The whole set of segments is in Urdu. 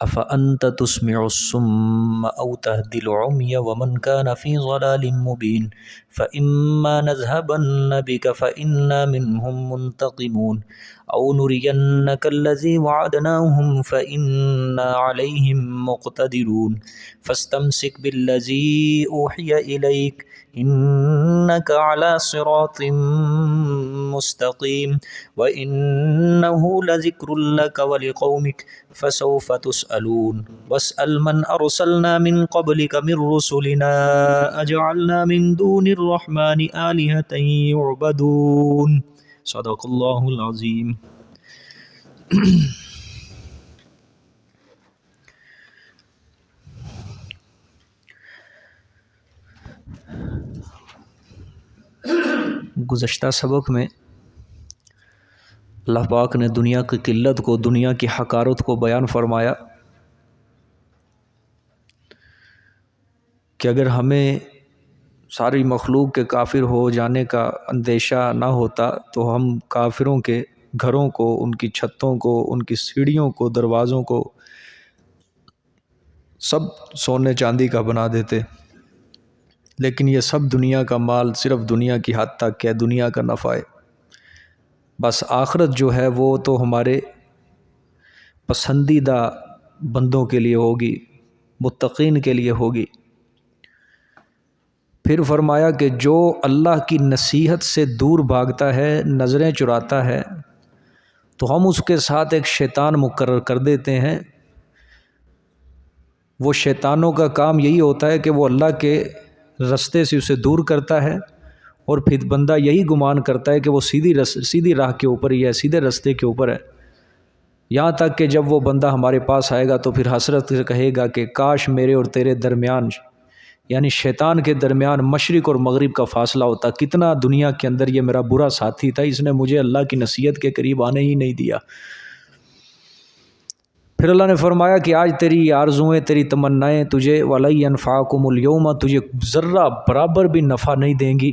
افانت تسمع الصم او تهدي العمي ومن كان في ضلال مبين فاما نذهبن بك فانا منهم منتقمون او نرينك الذي وعدناهم فانا عليهم مقتدرون فاستمسك بالذي اوحي اليك انك على صراط مستقيم وانه لذكر لك ولقومك فسوف تسألون واسأل من أرسلنا من قبلك من رسلنا أجعلنا من دون الرحمن آلهة يعبدون صدق الله العظيم. گزشتہ سبق میں اللہ پاک نے دنیا کی قلت کو، دنیا کی حقارت کو بیان فرمایا کہ اگر ہمیں ساری مخلوق کے کافر ہو جانے کا اندیشہ نہ ہوتا تو ہم کافروں کے گھروں کو، ان کی چھتوں کو، ان کی سیڑھیوں کو، دروازوں کو سب سونے چاندی کا بنا دیتے، لیکن یہ سب دنیا کا مال صرف دنیا کی حد تک ہے، دنیا کا نفع ہے. بس آخرت جو ہے وہ تو ہمارے پسندیدہ بندوں کے لیے ہوگی، متقین کے لیے ہوگی. پھر فرمایا کہ جو اللہ کی نصیحت سے دور بھاگتا ہے، نظریں چراتا ہے، تو ہم اس کے ساتھ ایک شیطان مقرر کر دیتے ہیں. وہ شیطانوں کا کام یہی ہوتا ہے کہ وہ اللہ کے رستے سے اسے دور کرتا ہے، اور پھر بندہ یہی گمان کرتا ہے کہ وہ سیدھی راہ کے اوپر ہی ہے، سیدھے رستے کے اوپر ہے. یہاں تک کہ جب وہ بندہ ہمارے پاس آئے گا تو پھر حسرت سے کہے گا کہ کاش میرے اور تیرے درمیان، یعنی شیطان کے درمیان مشرق اور مغرب کا فاصلہ ہوتا. کتنا دنیا کے اندر یہ میرا برا ساتھی تھا، اس نے مجھے اللہ کی نصیحت کے قریب آنے ہی نہیں دیا. پھر اللہ نے فرمایا کہ آج تیری آرزوئیں، تیری تمنائیں تجھے وَلَن يَنفَعَكُمُ الْيَوْمَ، تجھے ذرہ برابر بھی نفع نہیں دیں گی.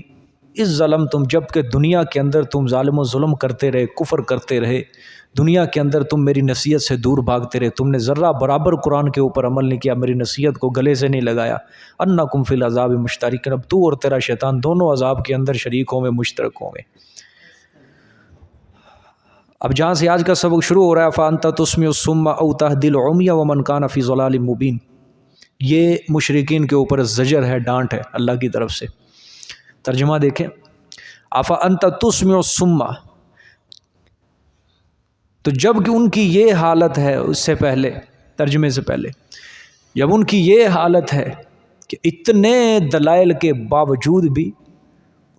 اس ظلم تم، جب کہ دنیا کے اندر تم ظالم و ظلم کرتے رہے، کفر کرتے رہے، دنیا کے اندر تم میری نصیحت سے دور بھاگتے رہے، تم نے ذرہ برابر قرآن کے اوپر عمل نہیں کیا، میری نصیحت کو گلے سے نہیں لگایا. اَنَّكُمْ فِي الْعَذَابِ مُشْتَرِكُونَ، اب تو اور تیرا شیطان دونوں عذاب کے اندر شریک ہوں گے، مشترک ہوں گے. اب جہاں سے آج کا سبق شروع ہو رہا ہے فَأَنْتَ تُسْمِعُ الصُّمَّ أَوْ تَهْدِي الْعُمْيَ وَمَنْ كَانَ فِي ضَلَالٍ مُّبِينٍ. یہ مشرکین کے اوپر زجر ہے، ڈانٹ ہے اللہ کی طرف سے. ترجمہ دیکھیں، أَفَأَنْتَ تُسْمِعُ الصُّمَّ، تو جب کہ ان کی یہ حالت ہے، اس سے پہلے ترجمے سے پہلے جب ان کی یہ حالت ہے کہ اتنے دلائل کے باوجود بھی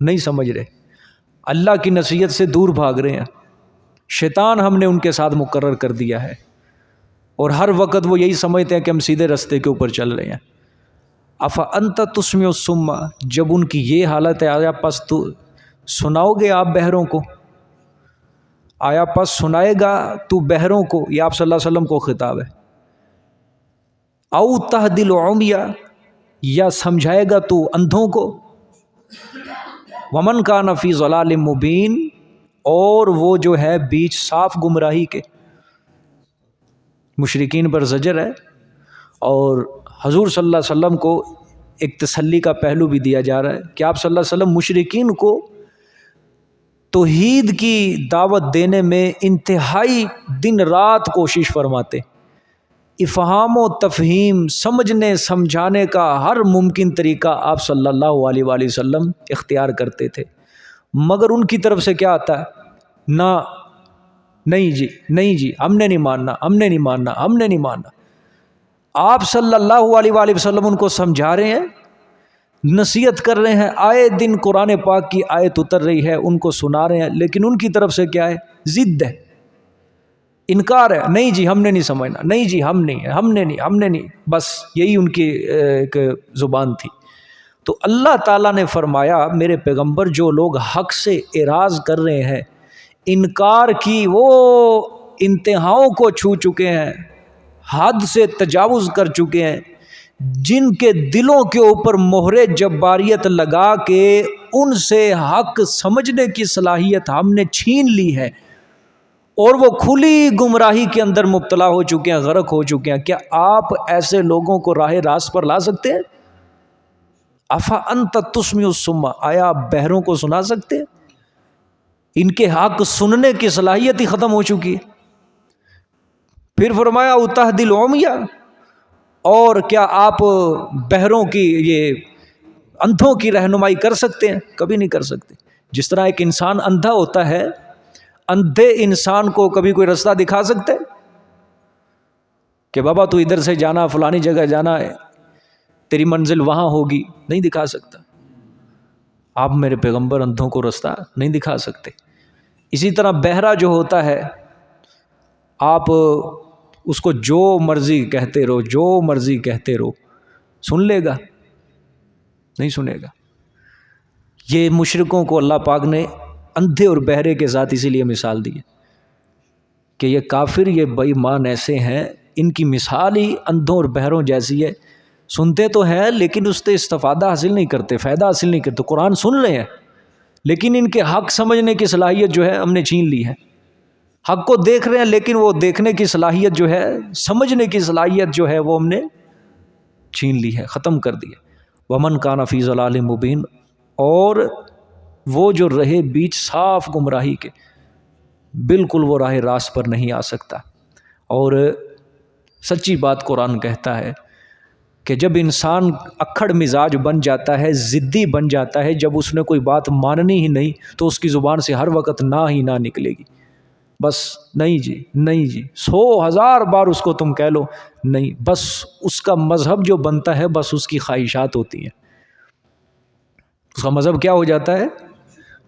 نہیں سمجھ رہے، اللہ کی نصیحت سے دور بھاگ رہے ہیں، شیطان ہم نے ان کے ساتھ مقرر کر دیا ہے، اور ہر وقت وہ یہی سمجھتے ہیں کہ ہم سیدھے رستے کے اوپر چل رہے ہیں. افانت تسمع الصم، جب ان کی یہ حالت ہے، آیا پس تو سناؤ گے آپ بہروں کو، آیا پس سنائے گا تو بہروں کو، یہ آپ صلی اللہ علیہ وسلم کو خطاب ہے. او تہدی العمی، یا سمجھائے گا تو اندھوں کو. ومن کان فی ضلال مبین، اور وہ جو ہے بیچ صاف گمراہی کے. مشرکین پر زجر ہے، اور حضور صلی اللہ علیہ وسلم کو ایک تسلی کا پہلو بھی دیا جا رہا ہے کہ آپ صلی اللہ علیہ وسلم مشرکین کو توحید کی دعوت دینے میں انتہائی دن رات کوشش فرماتے، افہام و تفہیم، سمجھنے سمجھانے کا ہر ممکن طریقہ آپ صلی اللہ علیہ وآلہ وسلم اختیار کرتے تھے. مگر ان کی طرف سے کیا آتا ہے؟ نہیں جی، نہیں جی، ہم نے نہیں ماننا، ہم نے نہیں ماننا، ہم نے نہیں ماننا. آپ صلی اللہ علیہ وآلہ وسلم ان کو سمجھا رہے ہیں، نصیحت کر رہے ہیں، آئے دن قرآن پاک کی آیت اتر رہی ہے، ان کو سنا رہے ہیں، لیکن ان کی طرف سے کیا ہے؟ ضد ہے، انکار ہے. نہیں جی ہم نے نہیں سمجھنا، نہیں جی ہم نہیں، ہم نے نہیں، ہم نے نہیں، بس یہی ان کی ایک زبان تھی. تو اللہ تعالیٰ نے فرمایا میرے پیغمبر، جو لوگ حق سے اعراض کر رہے ہیں، انکار کی وہ انتہاؤں کو چھو چکے ہیں، حد سے تجاوز کر چکے ہیں، جن کے دلوں کے اوپر مہر جباریت لگا کے ان سے حق سمجھنے کی صلاحیت ہم نے چھین لی ہے، اور وہ کھلی گمراہی کے اندر مبتلا ہو چکے ہیں، غرق ہو چکے ہیں. کیا آپ ایسے لوگوں کو راہ راست پر لا سکتے ہیں؟ افا انت تسمع الصم، آیا آپ بہروں کو سنا سکتے ہیں؟ ان کے حق سننے کی صلاحیت ہی ختم ہو چکی ہے. پھر فرمایا اتہدی العمیہ، اور کیا آپ بہروں کی، یہ اندھوں کی رہنمائی کر سکتے ہیں؟ کبھی نہیں کر سکتے. جس طرح ایک انسان اندھا ہوتا ہے، اندھے انسان کو کبھی کوئی رستہ دکھا سکتے کہ بابا تو ادھر سے جانا، فلانی جگہ جانا ہے، تیری منزل وہاں ہوگی؟ نہیں دکھا سکتا. آپ میرے پیغمبر اندھوں کو رستہ نہیں دکھا سکتے. اسی طرح بہرا جو ہوتا ہے، آپ اس کو جو مرضی کہتے رہو، جو مرضی کہتے رہو، سن لے گا؟ نہیں سنے گا. یہ مشرکوں کو اللہ پاک نے اندھے اور بہرے کے ساتھ اسی لیے مثال دی ہے کہ یہ کافر، یہ بے ایمان ایسے ہیں، ان کی مثال ہی اندھوں اور بہروں جیسی ہے. سنتے تو ہیں لیکن اس سے استفادہ حاصل نہیں کرتے، فائدہ حاصل نہیں کرتے. قرآن سن رہے ہیں لیکن ان کے حق سمجھنے کی صلاحیت جو ہے ہم نے چھین لی ہے. حق کو دیکھ رہے ہیں لیکن وہ دیکھنے کی صلاحیت جو ہے، سمجھنے کی صلاحیت جو ہے، وہ ہم نے چھین لی ہے، ختم کر دی ہے. ومن کان فی ضلال مبین، اور وہ جو رہے بیچ صاف گمراہی کے، بالکل وہ راہ راست پر نہیں آ سکتا. اور سچی بات قرآن کہتا ہے کہ جب انسان اکھڑ مزاج بن جاتا ہے، ضدی بن جاتا ہے، جب اس نے کوئی بات ماننی ہی نہیں تو اس کی زبان سے ہر وقت نہ ہی نہ نکلے گی. بس نہیں جی، نہیں جی، 100,000 بار اس کو تم کہہ لو نہیں. بس اس کا مذہب جو بنتا ہے بس اس کی خواہشات ہوتی ہیں. اس کا مذہب کیا ہو جاتا ہے؟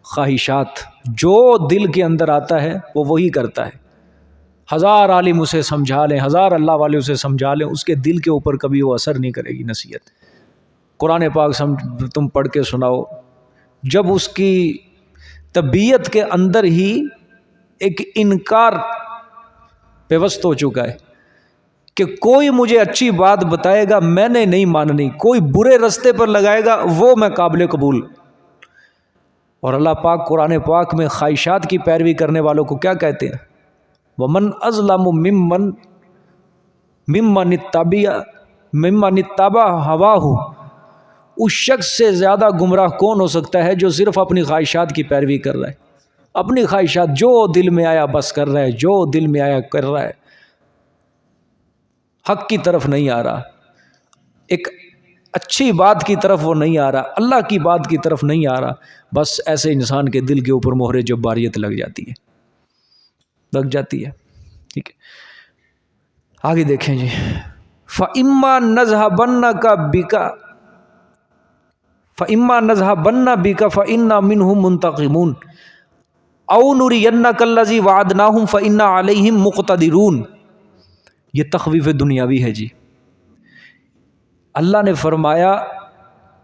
خواہشات. جو دل کے اندر آتا ہے وہ وہی کرتا ہے. 1000 عالم اسے سمجھا لیں، 1000 اللہ والے اسے سمجھا لیں، اس کے دل کے اوپر کبھی وہ اثر نہیں کرے گی نصیحت. قرآن پاک تم پڑھ کے سناؤ، جب اس کی طبیعت کے اندر ہی ایک انکار پیوست ہو چکا ہے کہ کوئی مجھے اچھی بات بتائے گا میں نے نہیں ماننی، کوئی برے رستے پر لگائے گا وہ میں قابل قبول. اور اللہ پاک قرآن پاک میں خواہشات کی پیروی کرنے والوں کو کیا کہتے ہیں؟ وَمَنْ أَظْلَمُ مِمَّنِ اتَّبَعَ هَوَاهُ، اس شخص سے زیادہ گمراہ کون ہو سکتا ہے جو صرف اپنی خواہشات کی پیروی کر رہا ہے؟ اپنی خواہشات، جو دل میں آیا بس کر رہا ہے، جو دل میں آیا کر رہا ہے، حق کی طرف نہیں آ رہا، ایک اچھی بات کی طرف وہ نہیں آ رہا، اللہ کی بات کی طرف نہیں آ رہا. بس ایسے انسان کے دل کے اوپر مہر جباریت لگ جاتی ہے، لگ جاتی ہے. ٹھیک ہے، آگے دیکھیں جی. فَإِمَّا نَذْهَبَنَّكَ بِكَ فَإِنَّا مِنْهُمْ مُنْتَقِمُونَ أَوْ نُرِيَنَّكَ الَّذِي وَعَدْنَاهُمْ فَإِنَّا عَلَيْهِمْ مُقْتَدِرُونَ. یہ تخویف دنیاوی ہے جی. اللہ نے فرمایا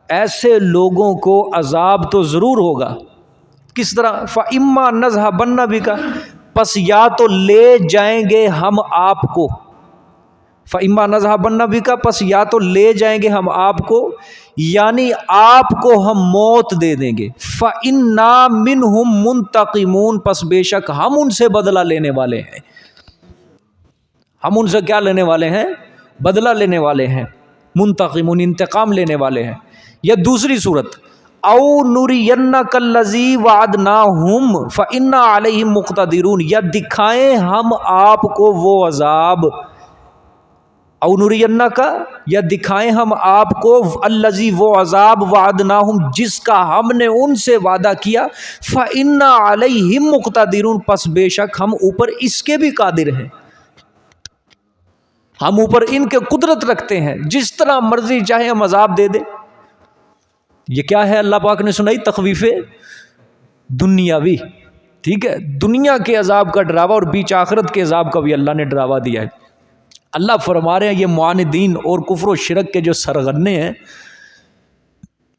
ایسے لوگوں کو عذاب تو ضرور ہوگا. کس طرح؟ فَإِمَّا نَذْهَبَنَّ بِكَ، پس یا تو لے جائیں گے ہم آپ کو. فَإِمَّا نَذْهَبَنَّ بِكَ، پس یا تو لے جائیں گے ہم آپ کو، یعنی آپ کو ہم موت دے دیں گے. فَإِنَّا مِنْهُمْ مُنْتَقِمُونَ، پس بے شک ہم ان سے بدلہ لینے والے ہیں. ہم ان سے کیا لینے والے ہیں؟ بدلہ لینے والے ہیں. منتقمون، انتقام لینے والے ہیں. یا دوسری صورت، او نُرِيَنَّكَ الَّذِي وَعَدْنَاهُمْ فَإِنَّا عَلَيْهِمْ مُقْتَدِرُونَ، یا دکھائیں ہم آپ کو وہ عذاب، او نُرِيَنَّكَ، یا دکھائیں ہم آپ کو الَّذِي، وہ عذاب، وَعَدْنَاهُمْ، جس کا ہم نے ان سے وعدہ کیا، فَإِنَّا عَلَيْهِمْ مُقْتَدِرُونَ، پس بے شک ہم اوپر اس کے بھی قادر ہیں. ہم اوپر ان کے قدرت رکھتے ہیں، جس طرح مرضی چاہے ہم عذاب دے دیں. یہ کیا ہے؟ اللہ پاک نے سنائی تخویف دنیاوی. ٹھیک ہے، دنیا کے عذاب کا ڈراوا اور بیچ آخرت کے عذاب کا بھی اللہ نے ڈراوا دیا ہے. اللہ فرما رہے ہیں یہ معاندین اور کفر و شرک کے جو سرغنے ہیں،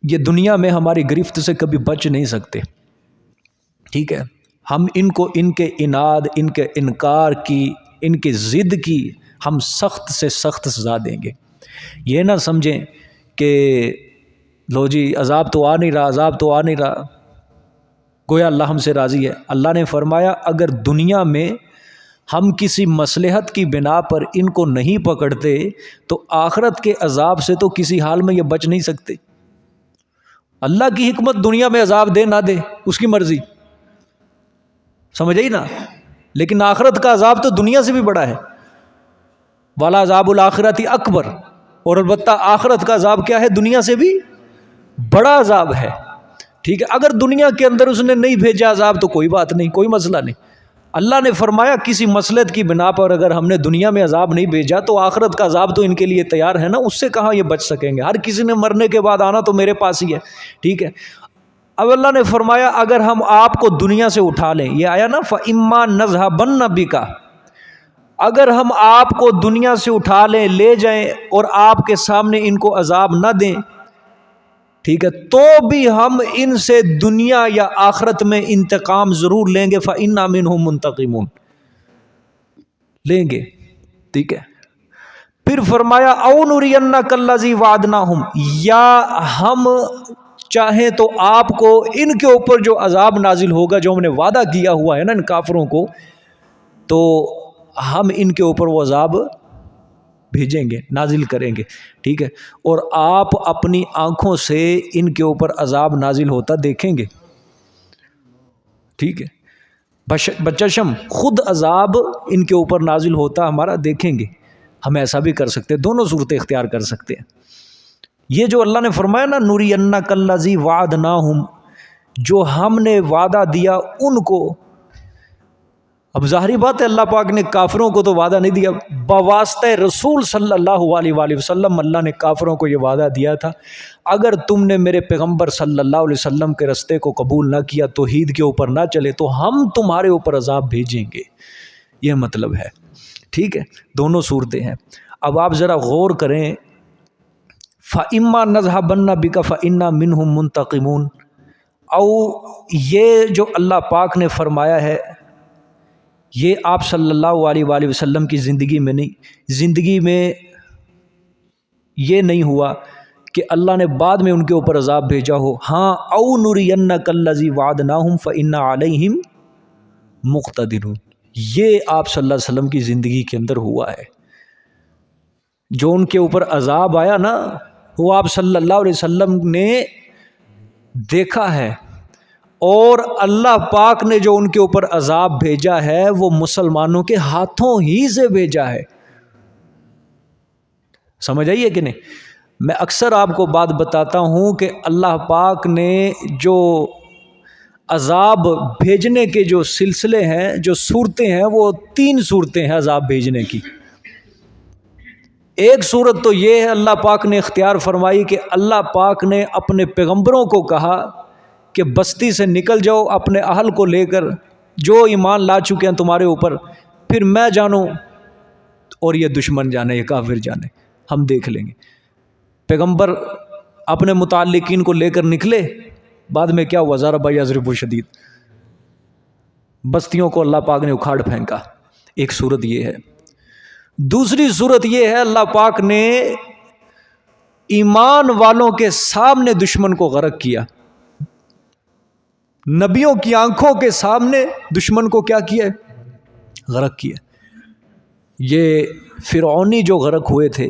یہ دنیا میں ہماری گرفت سے کبھی بچ نہیں سکتے. ٹھیک ہے، ہم ان کو ان کے اناد، ان کے انکار کی، ان کی ضد کی ہم سخت سے سخت سزا دیں گے. یہ نہ سمجھیں کہ لو جی عذاب تو آ نہیں رہا، عذاب تو آ نہیں رہا، گویا اللہ ہم سے راضی ہے. اللہ نے فرمایا اگر دنیا میں ہم کسی مصلحت کی بنا پر ان کو نہیں پکڑتے تو آخرت کے عذاب سے تو کسی حال میں یہ بچ نہیں سکتے۔ اللہ کی حکمت دنیا میں عذاب دے نہ دے اس کی مرضی، سمجھ آئی نا، لیکن آخرت کا عذاب تو دنیا سے بھی بڑا ہے۔ والا عذاب الآخرت اکبر، اور البتہ آخرت کا عذاب کیا ہے؟ دنیا سے بھی بڑا عذاب ہے، ٹھیک ہے۔ اگر دنیا کے اندر اس نے نہیں بھیجا عذاب تو کوئی بات نہیں، کوئی مسئلہ نہیں۔ اللہ نے فرمایا کسی مصلحت کی بنا پر اگر ہم نے دنیا میں عذاب نہیں بھیجا تو آخرت کا عذاب تو ان کے لیے تیار ہے نا، اس سے کہاں یہ بچ سکیں گے؟ ہر کسی نے مرنے کے بعد آنا تو میرے پاس ہی ہے، ٹھیک ہے۔ اب اللہ نے فرمایا اگر ہم آپ کو دنیا سے اٹھا لیں، یہ آیا نا فَإِمَّا نَذْهَبَنَّ بِكَ، اگر ہم آپ کو دنیا سے اٹھا لیں، لے جائیں اور آپ کے سامنے ان کو عذاب نہ دیں، ٹھیک ہے، تو بھی ہم ان سے دنیا یا آخرت میں انتقام ضرور لیں گے، فَإِنَّا مِنْهُمْ مُنْتَقِمُونَ، لیں گے، ٹھیک ہے۔ پھر فرمایا اَوْ نُرِيَنَّكَ الَّذِي وَعَدْنَاهُمْ، یا ہم چاہیں تو آپ کو ان کے اوپر جو عذاب نازل ہوگا جو ہم نے وعدہ کیا ہوا ہے نا ان کافروں کو، تو ہم ان کے اوپر وہ عذاب بھیجیں گے، نازل کریں گے، ٹھیک ہے، اور آپ اپنی آنکھوں سے ان کے اوپر عذاب نازل ہوتا دیکھیں گے، ٹھیک ہے، بچشم خود عذاب ان کے اوپر نازل ہوتا ہمارا دیکھیں گے۔ ہم ایسا بھی کر سکتے ہیں، دونوں صورتیں اختیار کر سکتے ہیں۔ یہ جو اللہ نے فرمایا نا نُرِيَنَّكَ الَّذِي وَعَدْنَاهُمْ، جو ہم نے وعدہ دیا ان کو، اب ظاہری بات ہے اللہ پاک نے کافروں کو تو وعدہ نہیں دیا، بواسطہ رسول صلی اللہ علیہ وآلہ وسلم اللہ نے کافروں کو یہ وعدہ دیا تھا اگر تم نے میرے پیغمبر صلی اللہ علیہ وسلم کے رستے کو قبول نہ کیا، توحید کے اوپر نہ چلے، تو ہم تمہارے اوپر عذاب بھیجیں گے، یہ مطلب ہے، ٹھیک ہے۔ دونوں صورتیں ہیں۔ اب آپ ذرا غور کریں، فَإِمَّا نَذْهَبَنَّ بِكَ فَإِنَّا مِنْهُمْ مُنْتَقِمُونَ، او یہ جو اللہ پاک نے فرمایا ہے یہ آپ صلی اللہ علیہ وآلہ وسلم کی زندگی میں نہیں، زندگی میں یہ نہیں ہوا کہ اللہ نے بعد میں ان کے اوپر عذاب بھیجا ہو، ہاں او نُرِيَنَّكَ الَّذِي وَعَدْنَاهُمْ فَإِنَّا عَلَيْهِمْ مُقْتَدِرُونَ، یہ آپ صلی اللہ علیہ وسلم کی زندگی کے اندر ہوا ہے۔ جو ان کے اوپر عذاب آیا نا وہ آپ صلی اللہ علیہ وسلم نے دیکھا ہے، اور اللہ پاک نے جو ان کے اوپر عذاب بھیجا ہے وہ مسلمانوں کے ہاتھوں ہی سے بھیجا ہے، سمجھ آئیے کہ نہیں؟ میں اکثر آپ کو بات بتاتا ہوں کہ اللہ پاک نے جو عذاب بھیجنے کے جو سلسلے ہیں، جو صورتیں ہیں، وہ 3 صورتیں ہیں عذاب بھیجنے کی۔ ایک صورت تو یہ ہے اللہ پاک نے اختیار فرمائی کہ اللہ پاک نے اپنے پیغمبروں کو کہا کہ بستی سے نکل جاؤ اپنے اہل کو لے کر، جو ایمان لا چکے ہیں تمہارے اوپر، پھر میں جانوں اور یہ دشمن جانے، یہ کافر جانے، ہم دیکھ لیں گے۔ پیغمبر اپنے متعلقین کو لے کر نکلے، بعد میں کیا ہوا؟ ضرب یضرب شدید، بستیوں کو اللہ پاک نے اکھاڑ پھینکا۔ ایک صورت یہ ہے۔ دوسری صورت یہ ہے اللہ پاک نے ایمان والوں کے سامنے دشمن کو غرق کیا، نبیوں کی آنکھوں کے سامنے دشمن کو کیا کیا؟ غرق کیا۔ یہ فرعونی جو غرق ہوئے تھے،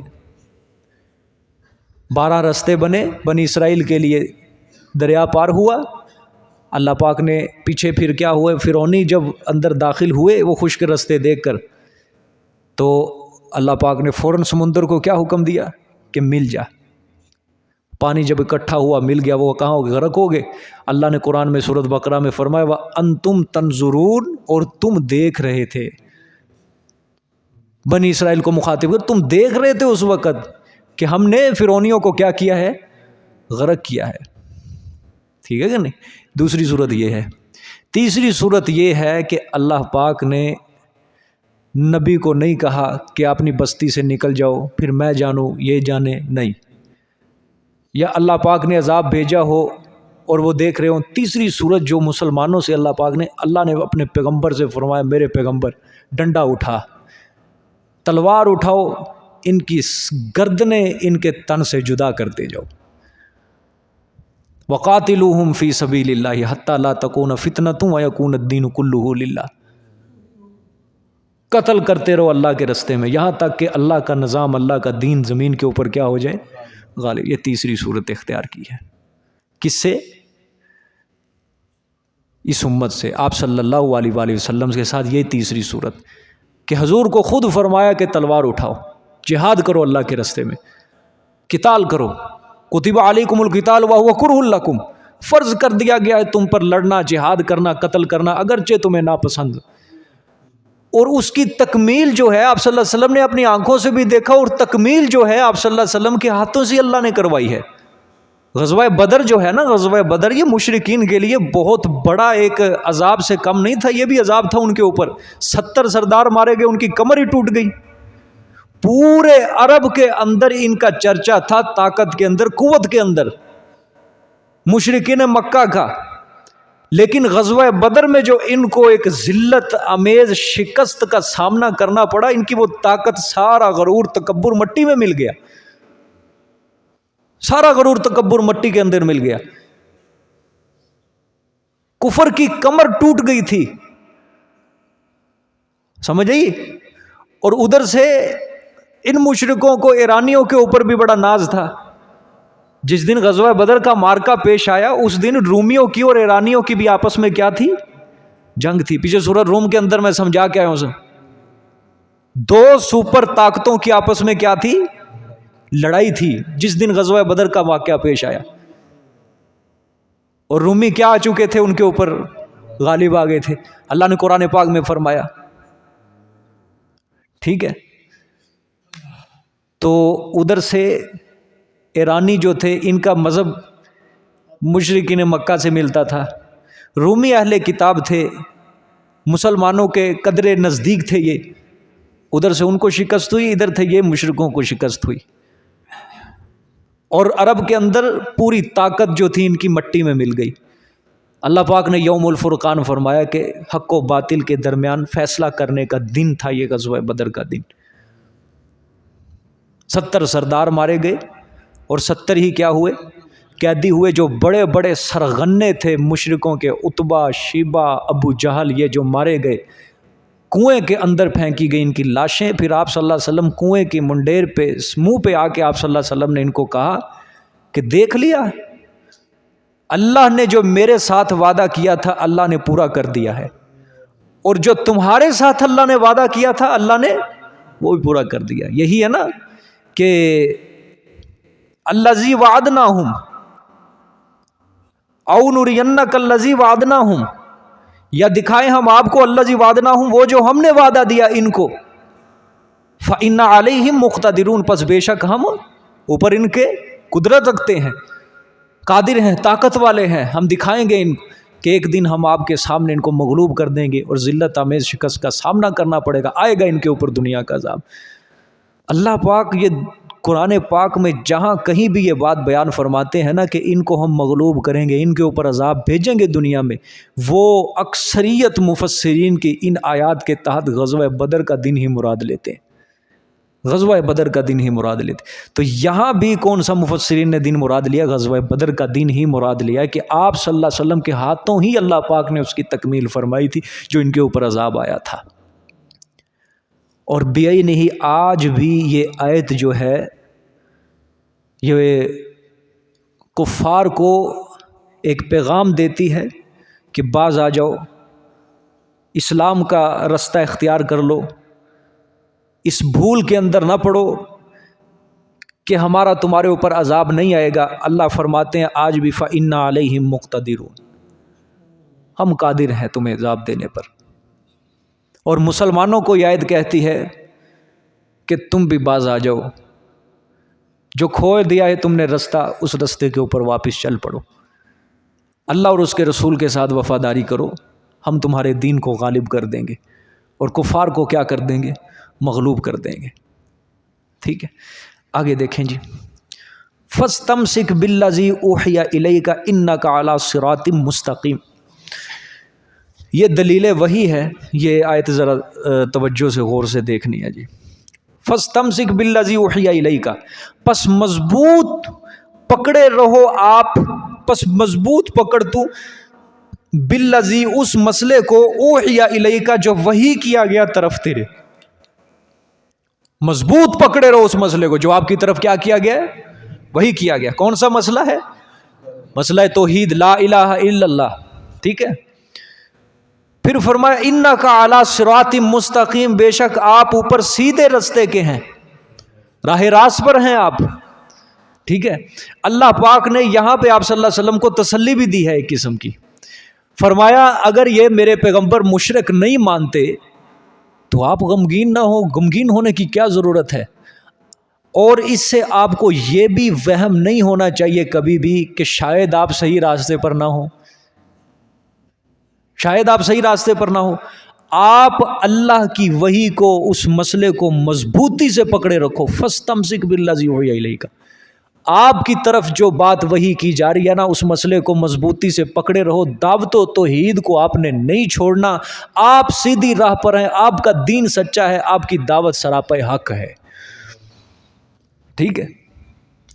12 رستے بنے بنی اسرائیل کے لیے، دریا پار ہوا، اللہ پاک نے پیچھے پھر کیا ہوئے، فرعونی جب اندر داخل ہوئے وہ خشک رستے دیکھ کر، تو اللہ پاک نے فوراً سمندر کو کیا حکم دیا کہ مل جا۔ پانی جب اکٹھا ہوا مل گیا، وہ کہاں ہو گئے؟ غرق ہو گئے۔ اللہ نے قرآن میں سورۃ بقرہ میں فرمایا وَأَنْتُمْ تَنْظُرُونَ، اور تم دیکھ رہے تھے، بنی اسرائیل کو مخاطب کر، تم دیکھ رہے تھے اس وقت کہ ہم نے فرعونیوں کو کیا کیا ہے؟ غرق کیا ہے، ٹھیک ہے کہ نہیں؟ دوسری صورت یہ ہے۔ تیسری صورت یہ ہے کہ اللہ پاک نے نبی کو نہیں کہا کہ اپنی بستی سے نکل جاؤ پھر میں جانوں یہ جانے، نہیں، یا اللہ پاک نے عذاب بھیجا ہو اور وہ دیکھ رہے ہوں۔ تیسری صورت جو مسلمانوں سے اللہ پاک نے، اللہ نے اپنے پیغمبر سے فرمایا میرے پیغمبر ڈنڈا اٹھا، تلوار اٹھاؤ، ان کی گردنیں ان کے تن سے جدا کرتے جاؤ، وَقَاتِلُوهُمْ فِي سَبِيلِ اللَّهِ حَتَّى لَا تَكُونَ فِتْنَةٌ وَيَكُونَ الدِّينُ كُلُّهُ لِلَّهِ، قتل کرتے رہو اللہ کے رستے میں یہاں تک کہ اللہ کا نظام، اللہ کا دین زمین کے اوپر کیا ہو جائے؟ غالب۔ یہ تیسری صورت اختیار کی ہے، کس سے؟ اس امت سے، آپ صلی اللہ علیہ وآلہ وسلم کے ساتھ یہ تیسری صورت کہ حضور کو خود فرمایا کہ تلوار اٹھاؤ، جہاد کرو اللہ کے رستے میں، قتال کرو، کتب علیکم القتال وہو کرہ لکم، فرض کر دیا گیا ہے تم پر لڑنا، جہاد کرنا، قتل کرنا، اگرچہ تمہیں ناپسند۔ اور اس کی تکمیل جو ہے آپ صلی اللہ علیہ وسلم نے اپنی آنکھوں سے بھی دیکھا، اور تکمیل جو ہے آپ صلی اللہ علیہ وسلم کے ہاتھوں سے اللہ نے کروائی ہے۔ غزوہ بدر جو ہے نا، غزوہ بدر یہ مشرکین کے لیے بہت بڑا ایک عذاب سے کم نہیں تھا، یہ بھی عذاب تھا ان کے اوپر۔ 70 سردار مارے گئے، ان کی کمر ہی ٹوٹ گئی۔ پورے عرب کے اندر ان کا چرچا تھا، طاقت کے اندر، قوت کے اندر، مشرکین مکہ کا۔ لیکن غزوہ بدر میں جو ان کو ایک ذلت امیز شکست کا سامنا کرنا پڑا، ان کی وہ طاقت، سارا غرور تکبر مٹی میں مل گیا، سارا غرور تکبر مٹی کے اندر مل گیا۔ کفر کی کمر ٹوٹ گئی تھی، سمجھ آئی؟ اور ادھر سے ان مشرکوں کو ایرانیوں کے اوپر بھی بڑا ناز تھا۔ جس دن غزوہ بدر کا مارکا پیش آیا، اس دن رومیوں کی اور ایرانیوں کی بھی آپس میں کیا تھی؟ جنگ تھی۔ پیچھے سورۃ روم کے اندر میں سمجھا کے آیا ہوں، دو سپر طاقتوں کی آپس میں کیا تھی؟ لڑائی تھی، جس دن غزوہ بدر کا واقعہ پیش آیا۔ اور رومی کیا آ چکے تھے؟ ان کے اوپر غالب آ گئے تھے۔ اللہ نے قرآن پاک میں فرمایا، ٹھیک ہے؟ تو ادھر سے ایرانی جو تھے، ان کا مذہب مشرکین مکہ سے ملتا تھا، رومی اہل کتاب تھے، مسلمانوں کے قدرے نزدیک تھے یہ، ادھر سے ان کو شکست ہوئی، ادھر تھے یہ مشرکوں کو شکست ہوئی۔ اور عرب کے اندر پوری طاقت جو تھی ان کی مٹی میں مل گئی۔ اللہ پاک نے یوم الفرقان فرمایا کہ حق و باطل کے درمیان فیصلہ کرنے کا دن تھا یہ غزوہ بدر کا دن۔ 70 سردار مارے گئے، اور 70 ہی کیا ہوئے؟ قیدی ہوئے۔ جو بڑے بڑے سرغنے تھے مشرکوں کے، عتبہ، شیبہ، ابو جہل، یہ جو مارے گئے، کنویں کے اندر پھینکی گئی ان کی لاشیں۔ پھر آپ صلی اللہ علیہ وسلم کنویں کی منڈیر پہ، منہ پہ آ کے آپ صلی اللہ علیہ وسلم نے ان کو کہا کہ دیکھ لیا، اللہ نے جو میرے ساتھ وعدہ کیا تھا اللہ نے پورا کر دیا ہے، اور جو تمہارے ساتھ اللہ نے وعدہ کیا تھا اللہ نے وہ بھی پورا کر دیا۔ یہی ہے نا کہ الذی وعدناہم او نرینک الذی وعدناہم، یا دکھائیں ہم آپ کو الذی وعدناہم، وہ جو ہم نے وعدہ دیا ان کو، فإن علیہم مقتدرون، پس بے شک ہم اوپر ان کے قدرت رکھتے ہیں، قادر ہیں، طاقت والے ہیں، ہم دکھائیں گے ان کہ ایک دن ہم آپ کے سامنے ان کو مغلوب کر دیں گے، اور ذلت آمیز شکست کا سامنا کرنا پڑے گا، آئے گا ان کے اوپر دنیا کا عذاب۔ اللہ پاک یہ قرآن پاک میں جہاں کہیں بھی یہ بات بیان فرماتے ہیں نا کہ ان کو ہم مغلوب کریں گے، ان کے اوپر عذاب بھیجیں گے دنیا میں، وہ اکثریت مفسرین کی ان آیات کے تحت غزوہ بدر کا دن ہی مراد لیتے ہیں، غزوہ بدر کا دن ہی مراد لیتے۔ تو یہاں بھی کون سا مفسرین نے دن مراد لیا؟ غزوہ بدر کا دن ہی مراد لیا کہ آپ صلی اللہ علیہ وسلم کے ہاتھوں ہی اللہ پاک نے اس کی تکمیل فرمائی تھی جو ان کے اوپر عذاب آیا تھا۔ اور بیائی نہیں، آج بھی یہ آیت جو ہے یہ کفار کو ایک پیغام دیتی ہے کہ باز آ جاؤ، اسلام کا رستہ اختیار کر لو، اس بھول کے اندر نہ پڑو کہ ہمارا تمہارے اوپر عذاب نہیں آئے گا۔ اللہ فرماتے ہیں آج بھی فَإِنَّ عَلَيْهِمْ مُقْتَدِرُونَ، ہم قادر ہیں تمہیں عذاب دینے پر۔ اور مسلمانوں کو یہ آیت کہتی ہے کہ تم بھی باز آ جاؤ، جو کھو دیا ہے تم نے رستہ، اس رستے کے اوپر واپس چل پڑو، اللہ اور اس کے رسول کے ساتھ وفاداری کرو، ہم تمہارے دین کو غالب کر دیں گے، اور کفار کو کیا کر دیں گے؟ مغلوب کر دیں گے۔ ٹھیک ہے، آگے دیکھیں جی، فَاسْتَمْسِكْ بِالَّذِي أُوحِيَ إِلَيْكَ إِنَّكَ عَلَىٰ صِرَاطٍ مُسْتَقِيمٍ۔ یہ دلیل وحی ہے، یہ آیت ذرا توجہ سے غور سے دیکھنی ہے جی۔ فَاسْتَمْسِكْ بِالَّذِي أُوحِيَ إِلَيْكَ، پس مضبوط پکڑے رہو آپ، پس مضبوط پکڑ تو بالذی، اس مسئلے کو، اوحی الیک، جو وحی کیا گیا طرف تیرے، مضبوط پکڑے رہو اس مسئلے کو جو آپ کی طرف کیا کیا گیا ہے، وہی کیا گیا. کون سا مسئلہ ہے؟ مسئلہ توحید، لا الہ الا اللہ. ٹھیک ہے. پھر فرمایا انک علی صراط مستقیم، بے شک آپ اوپر سیدھے رستے کے ہیں، راہ راست پر ہیں آپ. ٹھیک ہے. اللہ پاک نے یہاں پہ آپ صلی اللہ علیہ وسلم کو تسلی بھی دی ہے ایک قسم کی. فرمایا اگر یہ میرے پیغمبر مشرک نہیں مانتے تو آپ غمگین نہ ہو، غمگین ہونے کی کیا ضرورت ہے. اور اس سے آپ کو یہ بھی وہم نہیں ہونا چاہیے کبھی بھی کہ شاید آپ صحیح راستے پر نہ ہو، شاید آپ صحیح راستے پر نہ ہو. آپ اللہ کی وحی کو، اس مسئلے کو مضبوطی سے پکڑے رکھو. فاستمسک بالذی اوحی الیک، آپ کی طرف جو بات وحی کی جا رہی ہے نا، اس مسئلے کو مضبوطی سے پکڑے رہو. دعوت و توحید کو آپ نے نہیں چھوڑنا. آپ سیدھی راہ پر ہیں، آپ کا دین سچا ہے، آپ کی دعوت سراپے حق ہے. ٹھیک ہے.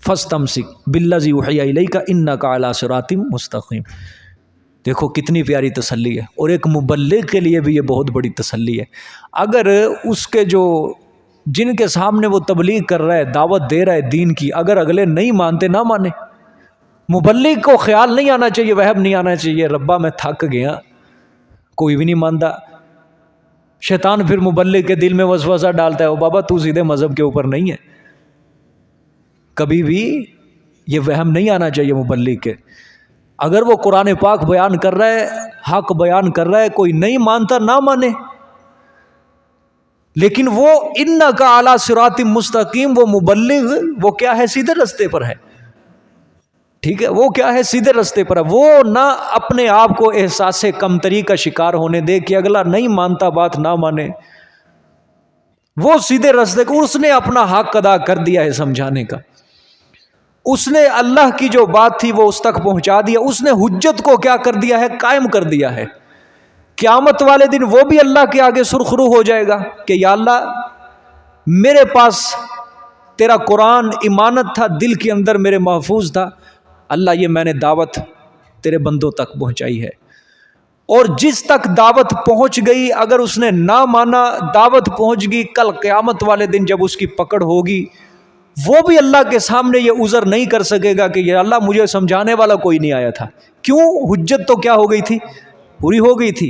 فاستمسک بالذی اوحی الیک انک علی صراط مستقیم. دیکھو کتنی پیاری تسلی ہے، اور ایک مبلغ کے لیے بھی یہ بہت بڑی تسلی ہے. اگر اس کے جو جن کے سامنے وہ تبلیغ کر رہا ہے، دعوت دے رہا ہے دین کی، اگر اگلے نہیں مانتے نہ مانے، مبلغ کو خیال نہیں آنا چاہیے، وہم نہیں آنا چاہیے ربا میں تھک گیا، کوئی بھی نہیں مانتا. شیطان پھر مبلغ کے دل میں وسوسہ ڈالتا ہے، او بابا تو سیدھے مذہب کے اوپر نہیں ہے. کبھی بھی یہ وہم نہیں آنا چاہیے مبلغ کے. اگر وہ قرآن پاک بیان کر رہا ہے، حق بیان کر رہا ہے، کوئی نہیں مانتا نہ مانے، لیکن وہ انک علی صراط مستقیم، وہ مبلغ وہ کیا ہے؟ سیدھے رستے پر ہے. ٹھیک ہے. وہ کیا ہے؟ سیدھے رستے پر ہے. وہ نہ اپنے آپ کو احساس کمتری کا شکار ہونے دے کہ اگلا نہیں مانتا بات نہ مانے. وہ سیدھے رستے کو اس نے اپنا حق ادا کر دیا ہے سمجھانے کا. اس نے اللہ کی جو بات تھی وہ اس تک پہنچا دیا. اس نے حجت کو کیا کر دیا ہے؟ قائم کر دیا ہے. قیامت والے دن وہ بھی اللہ کے آگے سرخرو ہو جائے گا کہ یا اللہ میرے پاس تیرا قرآن امانت تھا، دل کے اندر میرے محفوظ تھا، اللہ یہ میں نے دعوت تیرے بندوں تک پہنچائی ہے. اور جس تک دعوت پہنچ گئی اگر اس نے نہ مانا، دعوت پہنچ گئی، کل قیامت والے دن جب اس کی پکڑ ہوگی وہ بھی اللہ کے سامنے یہ عذر نہیں کر سکے گا کہ یا اللہ مجھے سمجھانے والا کوئی نہیں آیا تھا. کیوں؟ حجت تو کیا ہو گئی تھی؟ پوری ہو گئی تھی.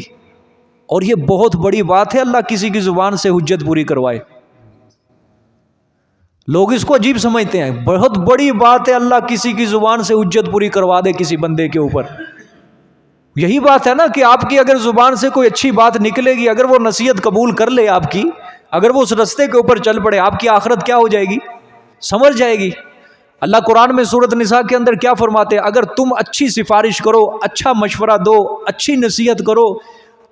اور یہ بہت بڑی بات ہے اللہ کسی کی زبان سے حجت پوری کروائے. لوگ اس کو عجیب سمجھتے ہیں، بہت بڑی بات ہے اللہ کسی کی زبان سے حجت پوری کروا دے کسی بندے کے اوپر. یہی بات ہے نا کہ آپ کی اگر زبان سے کوئی اچھی بات نکلے گی، اگر وہ نصیحت قبول کر لے آپ کی، اگر وہ اس رستے کے اوپر چل پڑے، آپ کی آخرت کیا ہو جائے گی؟ سمجھ جائے گی. اللہ قرآن میں سورۃ نساء کے اندر کیا فرماتے ہیں؟ اگر تم اچھی سفارش کرو، اچھا مشورہ دو، اچھی نصیحت کرو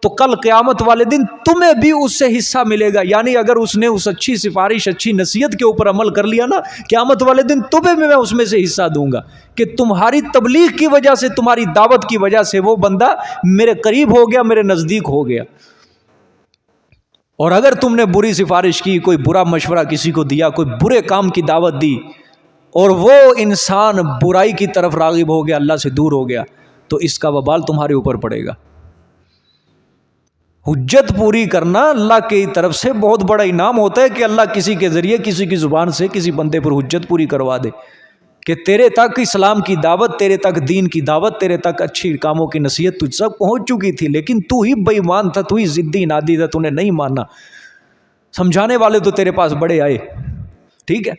تو کل قیامت والے دن تمہیں بھی اس سے حصہ ملے گا. یعنی اگر اس نے اس اچھی سفارش، اچھی نصیحت کے اوپر عمل کر لیا نا، قیامت والے دن تمہیں بھی میں اس میں سے حصہ دوں گا کہ تمہاری تبلیغ کی وجہ سے، تمہاری دعوت کی وجہ سے وہ بندہ میرے قریب ہو گیا، میرے نزدیک ہو گیا. اور اگر تم نے بری سفارش کی، کوئی برا مشورہ کسی کو دیا، کوئی برے کام کی دعوت دی اور وہ انسان برائی کی طرف راغب ہو گیا، اللہ سے دور ہو گیا، تو اس کا وبال تمہارے اوپر پڑے گا. حجت پوری کرنا اللہ کی طرف سے بہت بڑا انعام ہوتا ہے کہ اللہ کسی کے ذریعے، کسی کی زبان سے کسی بندے پر حجت پوری کروا دے کہ تیرے تک اسلام کی دعوت، تیرے تک دین کی دعوت، تیرے تک اچھی کاموں کی نصیحت تجھ تک پہنچ چکی تھی، لیکن تو ہی بے ایمان تھا، تو ہی ضدی نادی تھا، تو نے نہیں مانا. سمجھانے والے تو تیرے پاس بڑے آئے. ٹھیک ہے.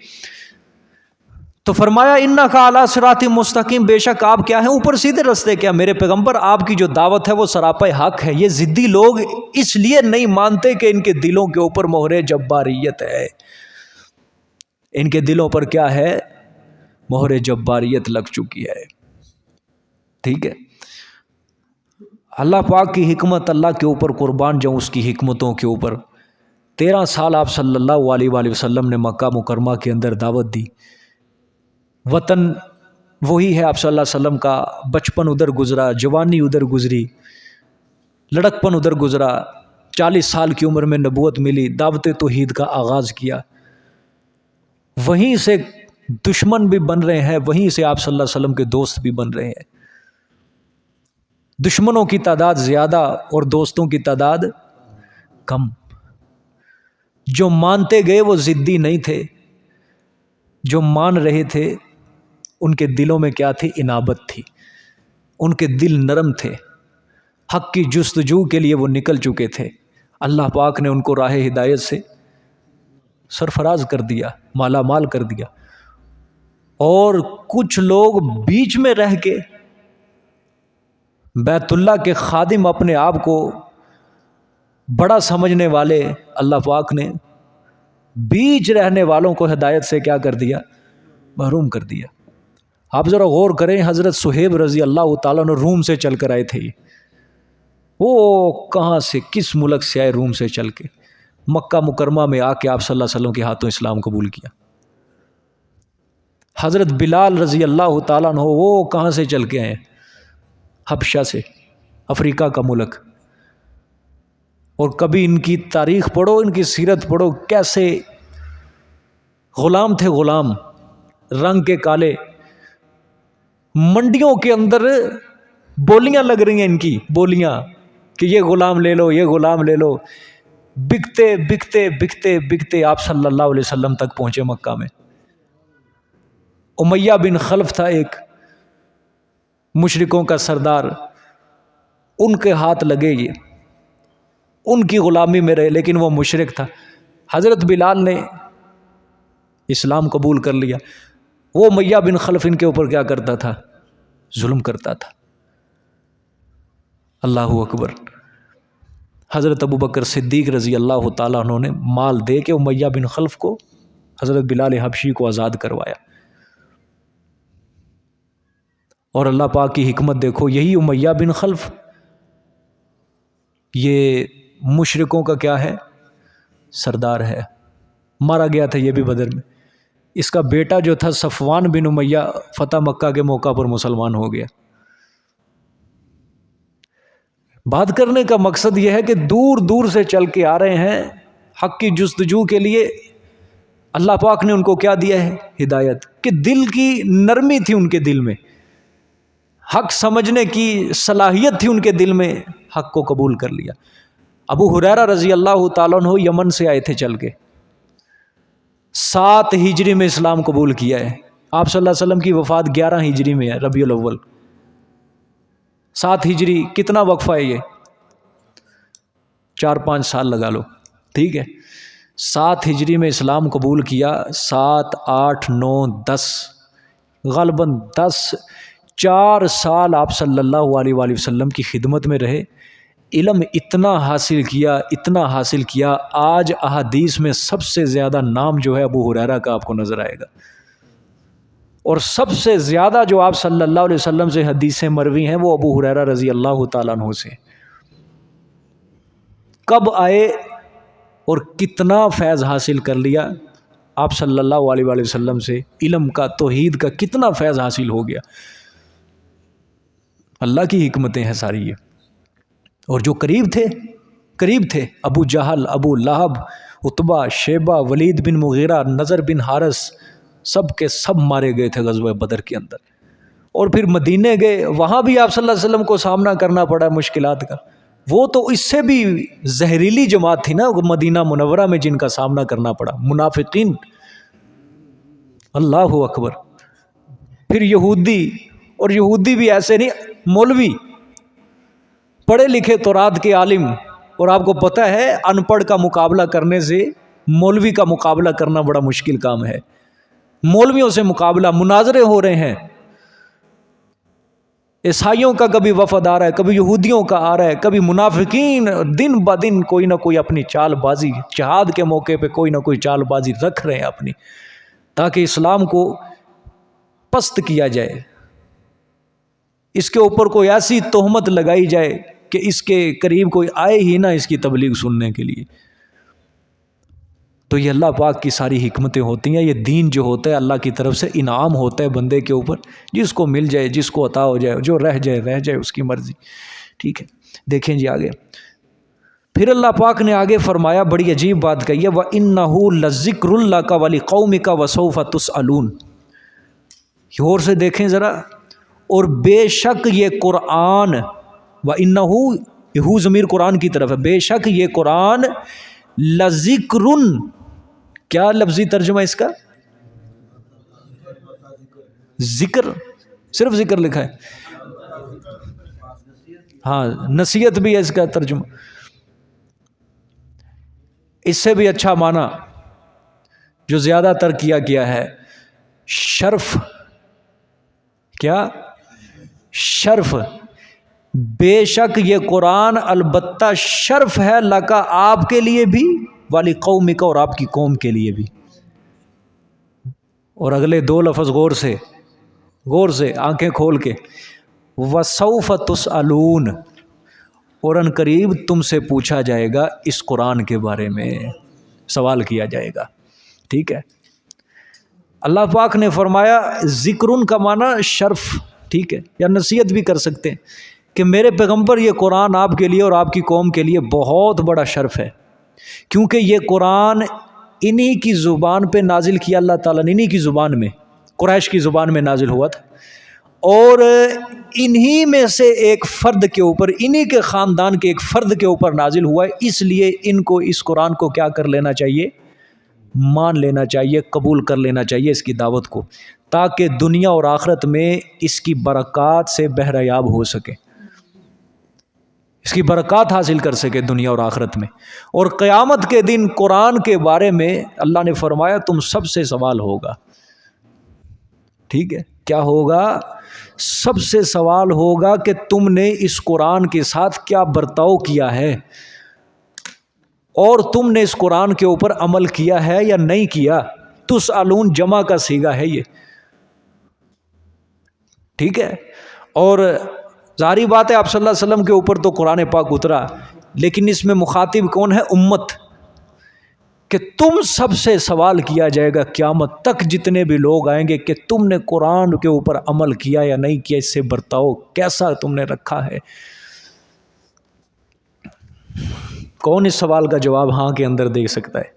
تو فرمایا انک علی صراط مستقیم، بے شک آپ کیا ہیں؟ اوپر سیدھے رستے. کیا میرے پیغمبر آپ کی جو دعوت ہے وہ سراپے حق ہے. یہ ضدی لوگ اس لیے نہیں مانتے کہ ان کے دلوں کے اوپر مہر جباریت ہے. ان کے دلوں پر کیا ہے؟ مہر جباریت لگ چکی ہے. ٹھیک ہے. اللہ پاک کی حکمت، اللہ کے اوپر قربان جاؤں اس کی حکمتوں کے اوپر. 13 سال آپ صلی اللہ علیہ وآلہ وسلم نے مکہ مکرمہ کے اندر دعوت دی. وطن وہی ہے آپ صلی اللہ علیہ وسلم کا. بچپن ادھر گزرا، جوانی ادھر گزری، لڑکپن ادھر گزرا. 40 سال کی عمر میں نبوت ملی، دعوت توحید کا آغاز کیا. وہیں سے دشمن بھی بن رہے ہیں، وہیں سے آپ صلی اللہ علیہ وسلم کے دوست بھی بن رہے ہیں. دشمنوں کی تعداد زیادہ اور دوستوں کی تعداد کم. جو مانتے گئے وہ ضدی نہیں تھے، جو مان رہے تھے ان کے دلوں میں کیا تھی؟ انابت تھی، ان کے دل نرم تھے، حق کی جستجو کے لیے وہ نکل چکے تھے۔ اللہ پاک نے ان کو راہ ہدایت سے سرفراز کر دیا، مالا مال کر دیا۔ اور کچھ لوگ بیچ میں رہ کے بیت اللہ کے خادم اپنے آپ کو بڑا سمجھنے والے، اللہ پاک نے بیچ رہنے والوں کو ہدایت سے کیا کر دیا؟ محروم کر دیا۔ آپ ذرا غور کریں، حضرت صہیب رضی اللہ تعالیٰ عنہ روم سے چل کر آئے تھے، وہ کہاں سے، کس ملک سے آئے؟ روم سے چل کے مکہ مکرمہ میں آ کے آپ صلی اللہ علیہ وسلم کے ہاتھوں اسلام قبول کیا۔ حضرت بلال رضی اللہ تعالیٰ عنہ وہ کہاں سے چل کے آئے؟ حبشہ سے، افریقہ کا ملک۔ اور کبھی ان کی تاریخ پڑھو، ان کی سیرت پڑھو، کیسے غلام تھے، غلام، رنگ کے کالے، منڈیوں کے اندر بولیاں لگ رہی ہیں، ان کی بولیاں کہ یہ غلام لے لو، یہ غلام لے لو، بکتے بکتے بکتے بکتے آپ صلی اللہ علیہ وسلم تک پہنچے مکہ میں۔ امیہ بن خلف تھا ایک مشرکوں کا سردار، ان کے ہاتھ لگے، یہ ان کی غلامی میں رہے، لیکن وہ مشرک تھا۔ حضرت بلال نے اسلام قبول کر لیا، وہ امیہ بن خلف ان کے اوپر کیا کرتا تھا؟ ظلم کرتا تھا۔ اللہ اکبر۔ حضرت ابوبکر صدیق رضی اللہ تعالیٰ عنہ نے مال دے کے امیہ بن خلف کو، حضرت بلال حبشی کو آزاد کروایا۔ اور اللہ پاک کی حکمت دیکھو، یہی امیہ بن خلف یہ مشرکوں کا کیا ہے؟ سردار ہے، مارا گیا تھا یہ بھی بدر میں۔ اس کا بیٹا جو تھا صفوان بن امیہ، فتح مکہ کے موقع پر مسلمان ہو گیا۔ بات کرنے کا مقصد یہ ہے کہ دور دور سے چل کے آ رہے ہیں حق کی جستجو کے لیے، اللہ پاک نے ان کو کیا دیا ہے؟ ہدایت، کہ دل کی نرمی تھی ان کے دل میں، حق سمجھنے کی صلاحیت تھی ان کے دل میں، حق کو قبول کر لیا۔ ابو ہریرہ رضی اللہ تعالیٰ عنہ یمن سے آئے تھے چل کے، 7 ہجری میں اسلام قبول کیا ہے۔ آپ صلی اللہ علیہ وسلم کی وفات 11 ہجری میں ہے، ربیع الاول۔ 7 ہجری کتنا وقفہ ہے؟ یہ 4-5 سال لگا لو، ٹھیک ہے۔ 7 ہجری میں اسلام قبول کیا، 7 8 9 10 غالباً 4 سال آپ صلی اللہ علیہ وآلہ وسلم کی خدمت میں رہے، علم اتنا حاصل کیا، اتنا حاصل کیا، آج احادیث میں سب سے زیادہ نام جو ہے ابو ہریرہ کا آپ کو نظر آئے گا، اور سب سے زیادہ جو آپ صلی اللہ علیہ وسلم سے حدیثیں مروی ہیں وہ ابو ہریرہ رضی اللہ تعالیٰ عنہ سے۔ کب آئے اور کتنا فیض حاصل کر لیا آپ صلی اللہ علیہ وآلہ وسلم سے، علم کا، توحید کا کتنا فیض حاصل ہو گیا۔ اللہ کی حکمتیں ہیں ساری یہ۔ اور جو قریب تھے ابو جہل، ابو لہب، عتبہ، شیبہ، ولید بن مغیرہ، نضر بن حارث، سب کے سب مارے گئے تھے غزوہ بدر کے اندر۔ اور پھر مدینے گئے، وہاں بھی آپ صلی اللہ علیہ وسلم کو سامنا کرنا پڑا مشکلات کا۔ وہ تو اس سے بھی زہریلی جماعت تھی نا مدینہ منورہ میں، جن کا سامنا کرنا پڑا، منافقین۔ اللہ اکبر۔ پھر یہودی، اور یہودی بھی ایسے نہیں، مولوی، پڑھے لکھے تورات کے عالم، اور آپ کو پتہ ہے ان پڑھ کا مقابلہ کرنے سے مولوی کا مقابلہ کرنا بڑا مشکل کام ہے۔ مولویوں سے مقابلہ، مناظرے ہو رہے ہیں، عیسائیوں کا کبھی وفد آ رہا ہے، کبھی یہودیوں کا آ رہا ہے، کبھی منافقین دن بہ دن کوئی نہ کوئی اپنی چال بازی، جہاد کے موقع پہ کوئی نہ کوئی چال بازی رکھ رہے ہیں اپنی، تاکہ اسلام کو پست کیا جائے، اس کے اوپر کوئی ایسی تہمت لگائی جائے کہ اس کے قریب کوئی آئے ہی نہ اس کی تبلیغ سننے کے لیے۔ تو یہ اللہ پاک کی ساری حکمتیں ہوتی ہیں۔ یہ دین جو ہوتا ہے اللہ کی طرف سے انعام ہوتا ہے بندے کے اوپر، جس کو مل جائے، جس کو عطا ہو جائے، جو رہ جائے اس کی مرضی، ٹھیک ہے۔ دیکھیں جی آگے، پھر اللہ پاک نے آگے فرمایا، بڑی عجیب بات کہی ہے، وَإِنَّهُ لَذِكْرٌ لَكَ وَلِقَوْمِكَ وَسَوْفَ تُسْأَلُونَ۔ غور سے دیکھیں ذرا، اور بے شک یہ قرآن، وَإِنَّهُ، یہ ضمیر قرآن کی طرف ہے، بے شک یہ قرآن لذکرن، کیا لفظی ترجمہ اس کا؟ ذکر، صرف ذکر لکھا ہے، ہاں نصیحت بھی ہے اس کا ترجمہ۔ اس سے بھی اچھا معنی جو زیادہ تر کیا گیا ہے، شرف، کیا؟ شرف، بے شک یہ قرآن البتہ شرف ہے، لکا آپ کے لیے بھی، والی قومک اور آپ کی قوم کے لیے بھی۔ اور اگلے دو لفظ غور سے آنکھیں کھول کے، وَسَوْفَ تُسْأَلُونَ، اور ان قریب تم سے پوچھا جائے گا اس قرآن کے بارے میں، سوال کیا جائے گا، ٹھیک ہے۔ اللہ پاک نے فرمایا ذکرن کا معنی شرف، ٹھیک ہے، یا نصیحت بھی کر سکتے ہیں کہ میرے پیغمبر یہ قرآن آپ کے لیے اور آپ کی قوم کے لیے بہت بڑا شرف ہے، کیونکہ یہ قرآن انہی کی زبان پہ نازل کیا اللہ تعالیٰ نے، انہی کی زبان میں، قریش کی زبان میں نازل ہوا تھا، اور انہی میں سے ایک فرد کے اوپر، انہی کے خاندان کے ایک فرد کے اوپر نازل ہوا ہے، اس لیے ان کو اس قرآن کو کیا کر لینا چاہیے؟ مان لینا چاہیے، قبول کر لینا چاہیے اس کی دعوت کو، تاکہ دنیا اور آخرت میں اس کی برکات سے بہرہ ہو سکے، اس کی برکات حاصل کر سکے دنیا اور آخرت میں۔ اور قیامت کے دن قرآن کے بارے میں اللہ نے فرمایا تم سب سے سوال ہوگا، ٹھیک ہے، کیا ہوگا؟ سب سے سوال ہوگا کہ تم نے اس قرآن کے ساتھ کیا برتاؤ کیا ہے، اور تم نے اس قرآن کے اوپر عمل کیا ہے یا نہیں کیا۔ تسألون جمع کا صیغہ ہے یہ، ٹھیک ہے۔ اور ظاہری بات ہے آپ صلی اللہ علیہ وسلم کے اوپر تو قرآن پاک اترا، لیکن اس میں مخاطب کون ہے؟ امت، کہ تم سب سے سوال کیا جائے گا قیامت تک، جتنے بھی لوگ آئیں گے، کہ تم نے قرآن کے اوپر عمل کیا یا نہیں کیا، اس سے برتاؤ کیسا تم نے رکھا ہے۔ کون اس سوال کا جواب ہاں کے اندر دے سکتا ہے؟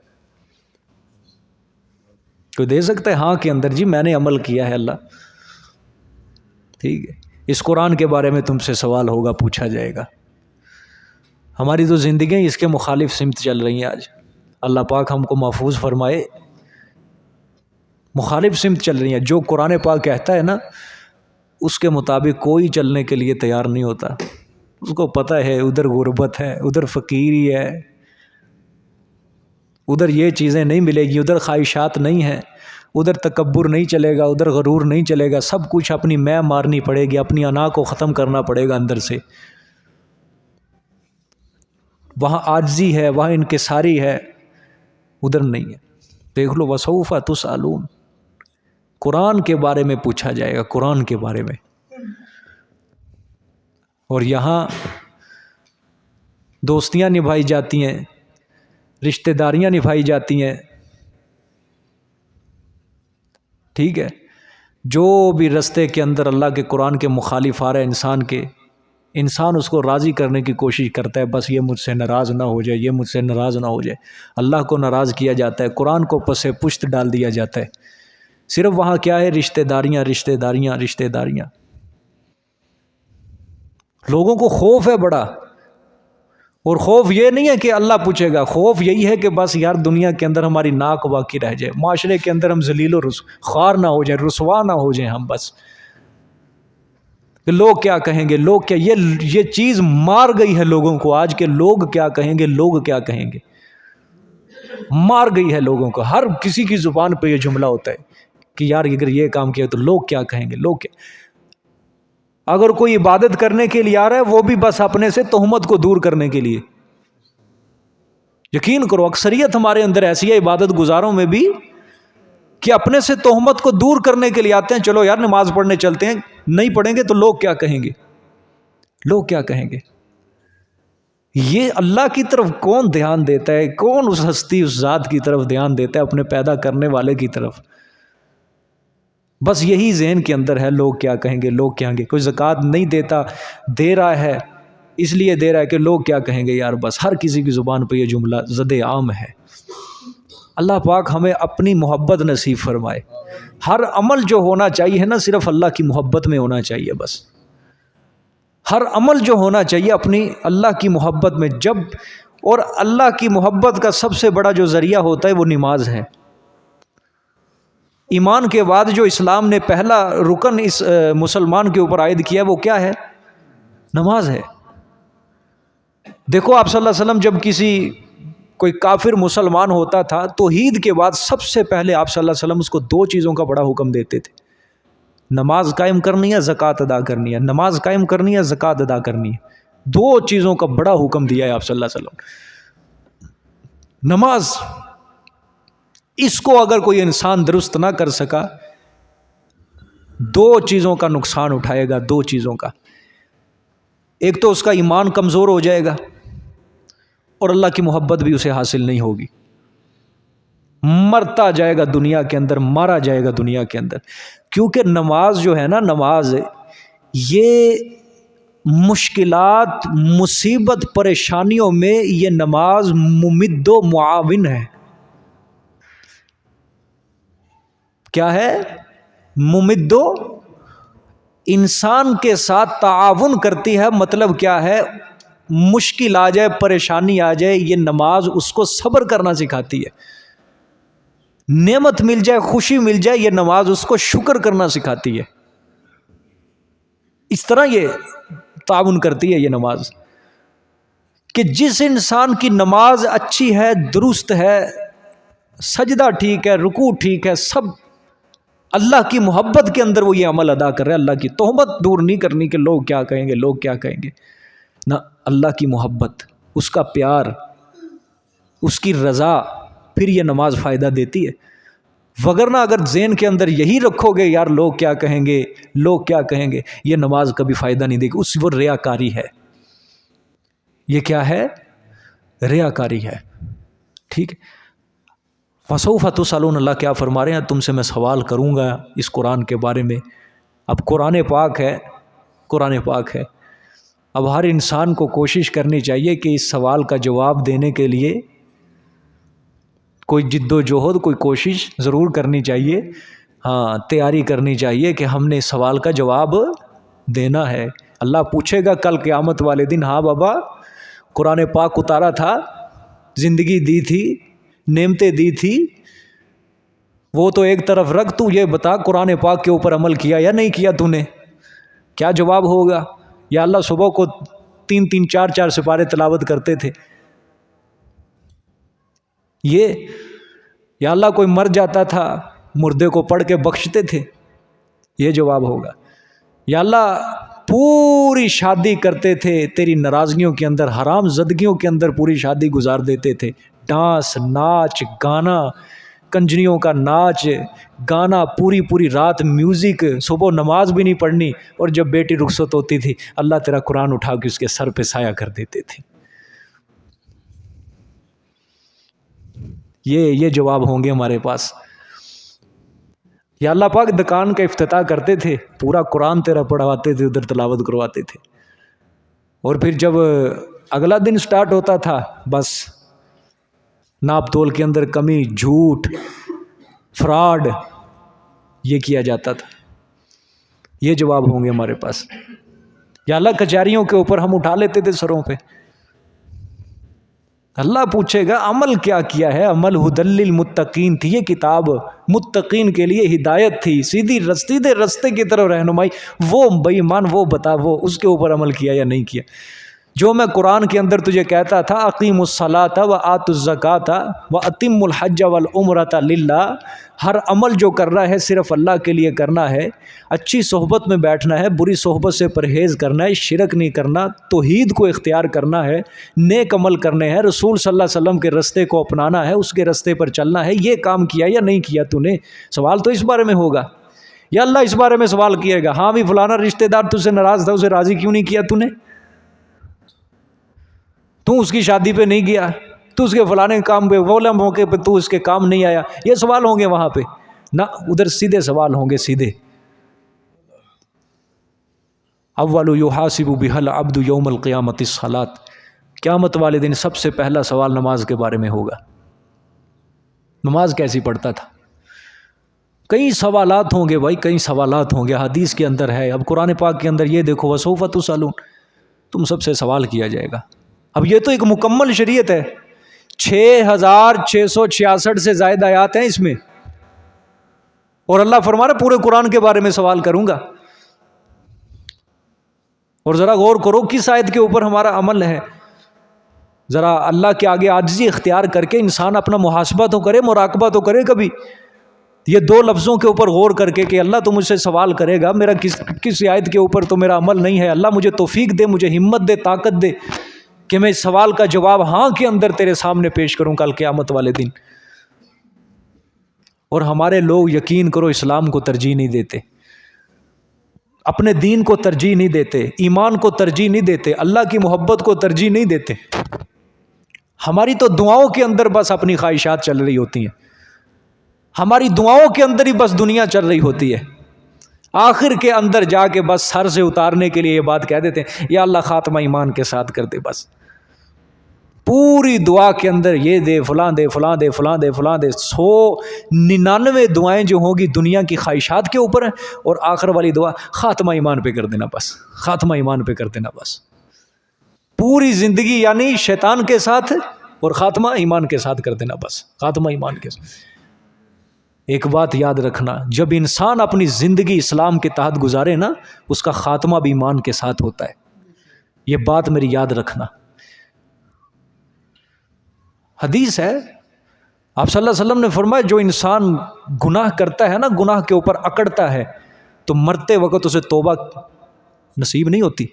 کوئی دے سکتا ہے ہاں کے اندر؟ جی میں نے عمل کیا ہے اللہ، ٹھیک ہے۔ اس قرآن کے بارے میں تم سے سوال ہوگا، پوچھا جائے گا۔ ہماری تو زندگیاں اس کے مخالف سمت چل رہی ہیں آج، اللہ پاک ہم کو محفوظ فرمائے، مخالف سمت چل رہی ہیں۔ جو قرآن پاک کہتا ہے نا اس کے مطابق کوئی چلنے کے لیے تیار نہیں ہوتا، اس کو پتہ ہے ادھر غربت ہے، ادھر فقیری ہے، ادھر یہ چیزیں نہیں ملے گی، ادھر خواہشات نہیں ہیں، ادھر تکبر نہیں چلے گا، ادھر غرور نہیں چلے گا، سب کچھ اپنی میں مارنی پڑے گی، اپنی انا کو ختم کرنا پڑے گا اندر سے۔ وہاں عاجزی ہے، وہاں انکساری ہے، ادھر نہیں ہے۔ دیکھ لو وسوف تسألون، قرآن کے بارے میں پوچھا جائے گا، قرآن کے بارے میں۔ اور یہاں دوستیاں نبھائی جاتی ہیں، رشتہ داریاں نبھائی جاتی ہیں، ٹھیک ہے۔ جو بھی رستے کے اندر اللہ کے قرآن کے مخالف آ رہا ہے انسان اس کو راضی کرنے کی کوشش کرتا ہے، بس یہ مجھ سے ناراض نہ ہو جائے، یہ مجھ سے ناراض نہ ہو جائے۔ اللہ کو ناراض کیا جاتا ہے، قرآن کو پس پشت ڈال دیا جاتا ہے۔ صرف وہاں کیا ہے؟ رشتہ داریاں، رشتہ داریاں، رشتہ داریاں۔ لوگوں کو خوف ہے بڑا، اور خوف یہ نہیں ہے کہ اللہ پوچھے گا، خوف یہی ہے کہ بس یار دنیا کے اندر ہماری ناک باقی رہ جائے، معاشرے کے اندر ہم ذلیل و خوار نہ ہو جائیں، رسوا نہ ہو جائیں ہم، بس کہ لوگ کیا کہیں گے، لوگ کیا، یہ چیز مار گئی ہے لوگوں کو آج کے، لوگ کیا کہیں گے، لوگ کیا کہیں گے، مار گئی ہے لوگوں کو۔ ہر کسی کی زبان پہ یہ جملہ ہوتا ہے کہ یار اگر یہ کام کیا تو لوگ کیا کہیں گے، لوگ کیا۔ اگر کوئی عبادت کرنے کے لیے آ رہا ہے وہ بھی بس اپنے سے تہمت کو دور کرنے کے لیے، یقین کرو اکثریت ہمارے اندر ایسی ہے عبادت گزاروں میں بھی، کہ اپنے سے تہمت کو دور کرنے کے لیے آتے ہیں، چلو یار نماز پڑھنے چلتے ہیں، نہیں پڑھیں گے تو لوگ کیا کہیں گے، لوگ کیا کہیں گے۔ یہ اللہ کی طرف کون دھیان دیتا ہے؟ کون اس ہستی، اس ذات کی طرف دھیان دیتا ہے؟ اپنے پیدا کرنے والے کی طرف۔ بس یہی ذہن کے اندر ہے، لوگ کیا کہیں گے، لوگ کیا کہیں گے۔ کوئی زکوٰۃ نہیں دیتا، دے رہا ہے اس لیے دے رہا ہے کہ لوگ کیا کہیں گے یار، بس ہر کسی کی زبان پہ یہ جملہ زد عام ہے۔ اللہ پاک ہمیں اپنی محبت نصیب فرمائے۔ ہر عمل جو ہونا چاہیے نا صرف اللہ کی محبت میں ہونا چاہیے، بس ہر عمل جو ہونا چاہیے اپنی اللہ کی محبت میں۔ جب اور اللہ کی محبت کا سب سے بڑا جو ذریعہ ہوتا ہے وہ نماز ہے۔ ایمان کے بعد جو اسلام نے پہلا رکن اس مسلمان کے اوپر عائد کیا وہ کیا ہے؟ نماز ہے۔ دیکھو آپ صلی اللہ علیہ وسلم جب کوئی کافر مسلمان ہوتا تھا توحید کے بعد سب سے پہلے آپ صلی اللہ علیہ وسلم اس کو دو چیزوں کا بڑا حکم دیتے تھے، نماز قائم کرنی ہے، زکوٰۃ ادا کرنی ہے، نماز قائم کرنی ہے، زکوٰۃ ادا کرنی ہے، دو چیزوں کا بڑا حکم دیا ہے آپ صلی اللہ علیہ وسلم۔ نماز، اس کو اگر کوئی انسان درست نہ کر سکا دو چیزوں کا نقصان اٹھائے گا، دو چیزوں کا۔ ایک تو اس کا ایمان کمزور ہو جائے گا اور اللہ کی محبت بھی اسے حاصل نہیں ہوگی، مرتا جائے گا دنیا کے اندر، مارا جائے گا دنیا کے اندر۔ کیونکہ نماز جو ہے نا، نماز یہ مشکلات، مصیبت، پریشانیوں میں یہ نماز ممد و معاون ہے۔ کیا ہے؟ ممد و، انسان کے ساتھ تعاون کرتی ہے۔ مطلب کیا ہے؟ مشکل آ جائے، پریشانی آ جائے، یہ نماز اس کو صبر کرنا سکھاتی ہے۔ نعمت مل جائے، خوشی مل جائے، یہ نماز اس کو شکر کرنا سکھاتی ہے۔ اس طرح یہ تعاون کرتی ہے یہ نماز، کہ جس انسان کی نماز اچھی ہے، درست ہے، سجدہ ٹھیک ہے، رکوع ٹھیک ہے، سب اللہ کی محبت کے اندر وہ یہ عمل ادا کر رہے ہیں۔ اللہ کی تہمت دور نہیں کرنی کہ لوگ کیا کہیں گے، لوگ کیا کہیں گے، نہ، اللہ کی محبت، اس کا پیار، اس کی رضا، پھر یہ نماز فائدہ دیتی ہے۔ وگرنہ اگر ذہن کے اندر یہی رکھو گے یار لوگ کیا کہیں گے، لوگ کیا کہیں گے، یہ نماز کبھی فائدہ نہیں دے گی، اس وہ ریاکاری ہے۔ یہ کیا ہے؟ ریاکاری ہے۔ ٹھیک ہے؟ فَسَوْفَ تُسْأَلُونَ، اللہ کیا فرما رہے ہیں؟ تم سے میں سوال کروں گا اس قرآن کے بارے میں۔ اب قرآن پاک ہے، قرآن پاک ہے، اب ہر انسان کو کوشش کرنی چاہیے کہ اس سوال کا جواب دینے کے لیے کوئی جد و جہد، کوئی کوشش ضرور کرنی چاہیے، ہاں، تیاری کرنی چاہیے کہ ہم نے اس سوال کا جواب دینا ہے۔ اللہ پوچھے گا کل قیامت والے دن، ہاں بابا قرآن پاک اتارا تھا، زندگی دی تھی، نعمتیں دی تھی، وہ تو ایک طرف رکھ، تو یہ بتا قرآن پاک کے اوپر عمل کیا یا نہیں کیا تو نے؟ کیا جواب ہوگا؟ یا اللہ صبح کو 3 4 سپارے تلاوت کرتے تھے، یہ یا اللہ کوئی مر جاتا تھا مردے کو پڑھ کے بخشتے تھے، یہ جواب ہوگا۔ یا اللہ پوری شادی کرتے تھے تیری ناراضگیوں کے اندر، حرام زدگیوں کے اندر پوری شادی گزار دیتے تھے، ڈانس، ناچ، گانا، کنجریوں کا ناچ گانا، پوری رات میوزک، صبح نماز بھی نہیں پڑھنی، اور جب بیٹی رخصت ہوتی تھی اللہ تیرا قرآن اٹھا کے اس کے سر پہ سایہ کر دیتے تھے۔ یہ جواب ہوں گے ہمارے پاس۔ یا اللہ پاک دکان کا افتتاح کرتے تھے، پورا قرآن تیرا پڑھواتے تھے، ادھر تلاوت کرواتے تھے، اور پھر جب اگلا دن سٹارٹ ہوتا تھا بس ناپ تول کے اندر کمی، جھوٹ، فراڈ، یہ کیا جاتا تھا۔ یہ جواب ہوں گے ہمارے پاس۔ یا اللہ کچہریوں کے اوپر ہم اٹھا لیتے تھے سروں پہ، اللہ پوچھے گا عمل کیا کیا ہے؟ عمل ھدی للمتقین تھی، یہ کتاب متقین کے لیے ہدایت تھی، سیدھی رستے کی طرف رہنمائی۔ وہ بے ایمان، وہ بتا وہ اس کے اوپر عمل کیا یا نہیں کیا؟ جو میں قرآن کے اندر تجھے کہتا تھا اقیموا الصلاۃ وآتوا الزکاۃ واتموا الحج والعمرۃ للہ، ہر عمل جو کر رہا ہے صرف اللہ کے لیے کرنا ہے، اچھی صحبت میں بیٹھنا ہے، بری صحبت سے پرہیز کرنا ہے، شرک نہیں کرنا، توحید کو اختیار کرنا ہے، نیک عمل کرنے ہیں، رسول صلی اللہ علیہ وسلم کے رستے کو اپنانا ہے، اس کے رستے پر چلنا ہے، یہ کام کیا یا نہیں کیا تو نے؟ سوال تو اس بارے میں ہوگا۔ یا اللہ اس بارے میں سوال کیے گا، ہاں بھی فلانا رشتہ دار تجھ سے ناراض تھا، اسے راضی کیوں نہیں کیا تو نے؟ تو اس کی شادی پہ نہیں گیا، تو اس کے فلانے کام پہ، وہ موقع پہ تو اس کے کام نہیں آیا، یہ سوال ہوں گے وہاں پہ نہ، ادھر سیدھے سوال ہوں گے، سیدھے۔ اول یحاسب بها العبد یوم القیامت الصلاۃ، قیامت والے دن سب سے پہلا سوال نماز کے بارے میں ہوگا، نماز کیسی پڑھتا تھا؟ کئی سوالات ہوں گے بھائی، کئی سوالات ہوں گے، حدیث کے اندر ہے، اب قرآن پاک کے اندر یہ دیکھو وسوف تسألون، تم سب سے سوال کیا جائے گا۔ اب یہ تو ایک مکمل شریعت ہے، 6666 سے زائد آیات ہیں اس میں، اور اللہ فرما رہا ہے پورے قرآن کے بارے میں سوال کروں گا۔ اور ذرا غور کرو کس آیت کے اوپر ہمارا عمل ہے، ذرا اللہ کے آگے عاجزی اختیار کر کے انسان اپنا محاسبہ تو کرے، مراقبہ تو کرے کبھی، یہ دو لفظوں کے اوپر غور کر کے کہ اللہ تو مجھ سے سوال کرے گا، میرا کس آیت کے اوپر تو میرا عمل نہیں ہے، اللہ مجھے توفیق دے، مجھے ہمت دے، طاقت دے کہ میں اس سوال کا جواب ہاں کے اندر تیرے سامنے پیش کروں کل قیامت والے دن۔ اور ہمارے لوگ یقین کرو اسلام کو ترجیح نہیں دیتے، اپنے دین کو ترجیح نہیں دیتے، ایمان کو ترجیح نہیں دیتے، اللہ کی محبت کو ترجیح نہیں دیتے۔ ہماری تو دعاؤں کے اندر بس اپنی خواہشات چل رہی ہوتی ہیں، ہماری دعاؤں کے اندر ہی بس دنیا چل رہی ہوتی ہے، آخر کے اندر جا کے بس سر سے اتارنے کے لیے یہ بات کہہ دیتے ہیں یا اللہ خاتمہ ایمان کے ساتھ کر دے، بس پوری دعا کے اندر یہ دے، فلاں دے، فلاں دے، فلاں دے، فلاں دے، 199 دعائیں جو ہوں گی دنیا کی خواہشات کے اوپر ہیں، اور آخر والی دعا خاتمہ ایمان پہ کر دینا، بس خاتمہ ایمان پہ کر دینا، بس پوری زندگی یعنی شیطان کے ساتھ اور خاتمہ ایمان کے ساتھ کر دینا، بس خاتمہ ایمان کے ساتھ۔ ایک بات یاد رکھنا، جب انسان اپنی زندگی اسلام کے تحت گزارے نا، اس کا خاتمہ بھی ایمان کے ساتھ ہوتا ہے، یہ بات میری یاد رکھنا۔ حدیث ہے، آپ صلی اللہ علیہ وسلم نے فرمایا جو انسان گناہ کرتا ہے نا، گناہ کے اوپر اکڑتا ہے تو مرتے وقت اسے توبہ نصیب نہیں ہوتی،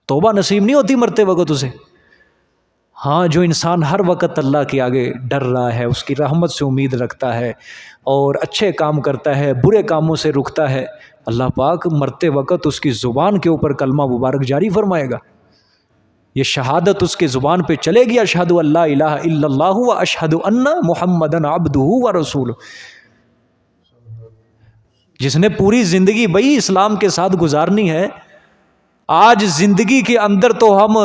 توبہ نصیب نہیں ہوتی مرتے وقت اسے۔ ہاں جو انسان ہر وقت اللہ کے آگے ڈر رہا ہے، اس کی رحمت سے امید رکھتا ہے اور اچھے کام کرتا ہے، برے کاموں سے رکتا ہے، اللہ پاک مرتے وقت اس کی زبان کے اوپر کلمہ مبارک جاری فرمائے گا، یہ شہادت اس کے زبان پہ چلے گی، اشہد ان لا الہ الا اللہ و اشہد ان محمدن عبدہ و رسولہ۔ جس نے پوری زندگی بھائی اسلام کے ساتھ گزارنی ہے، آج زندگی کے اندر تو ہم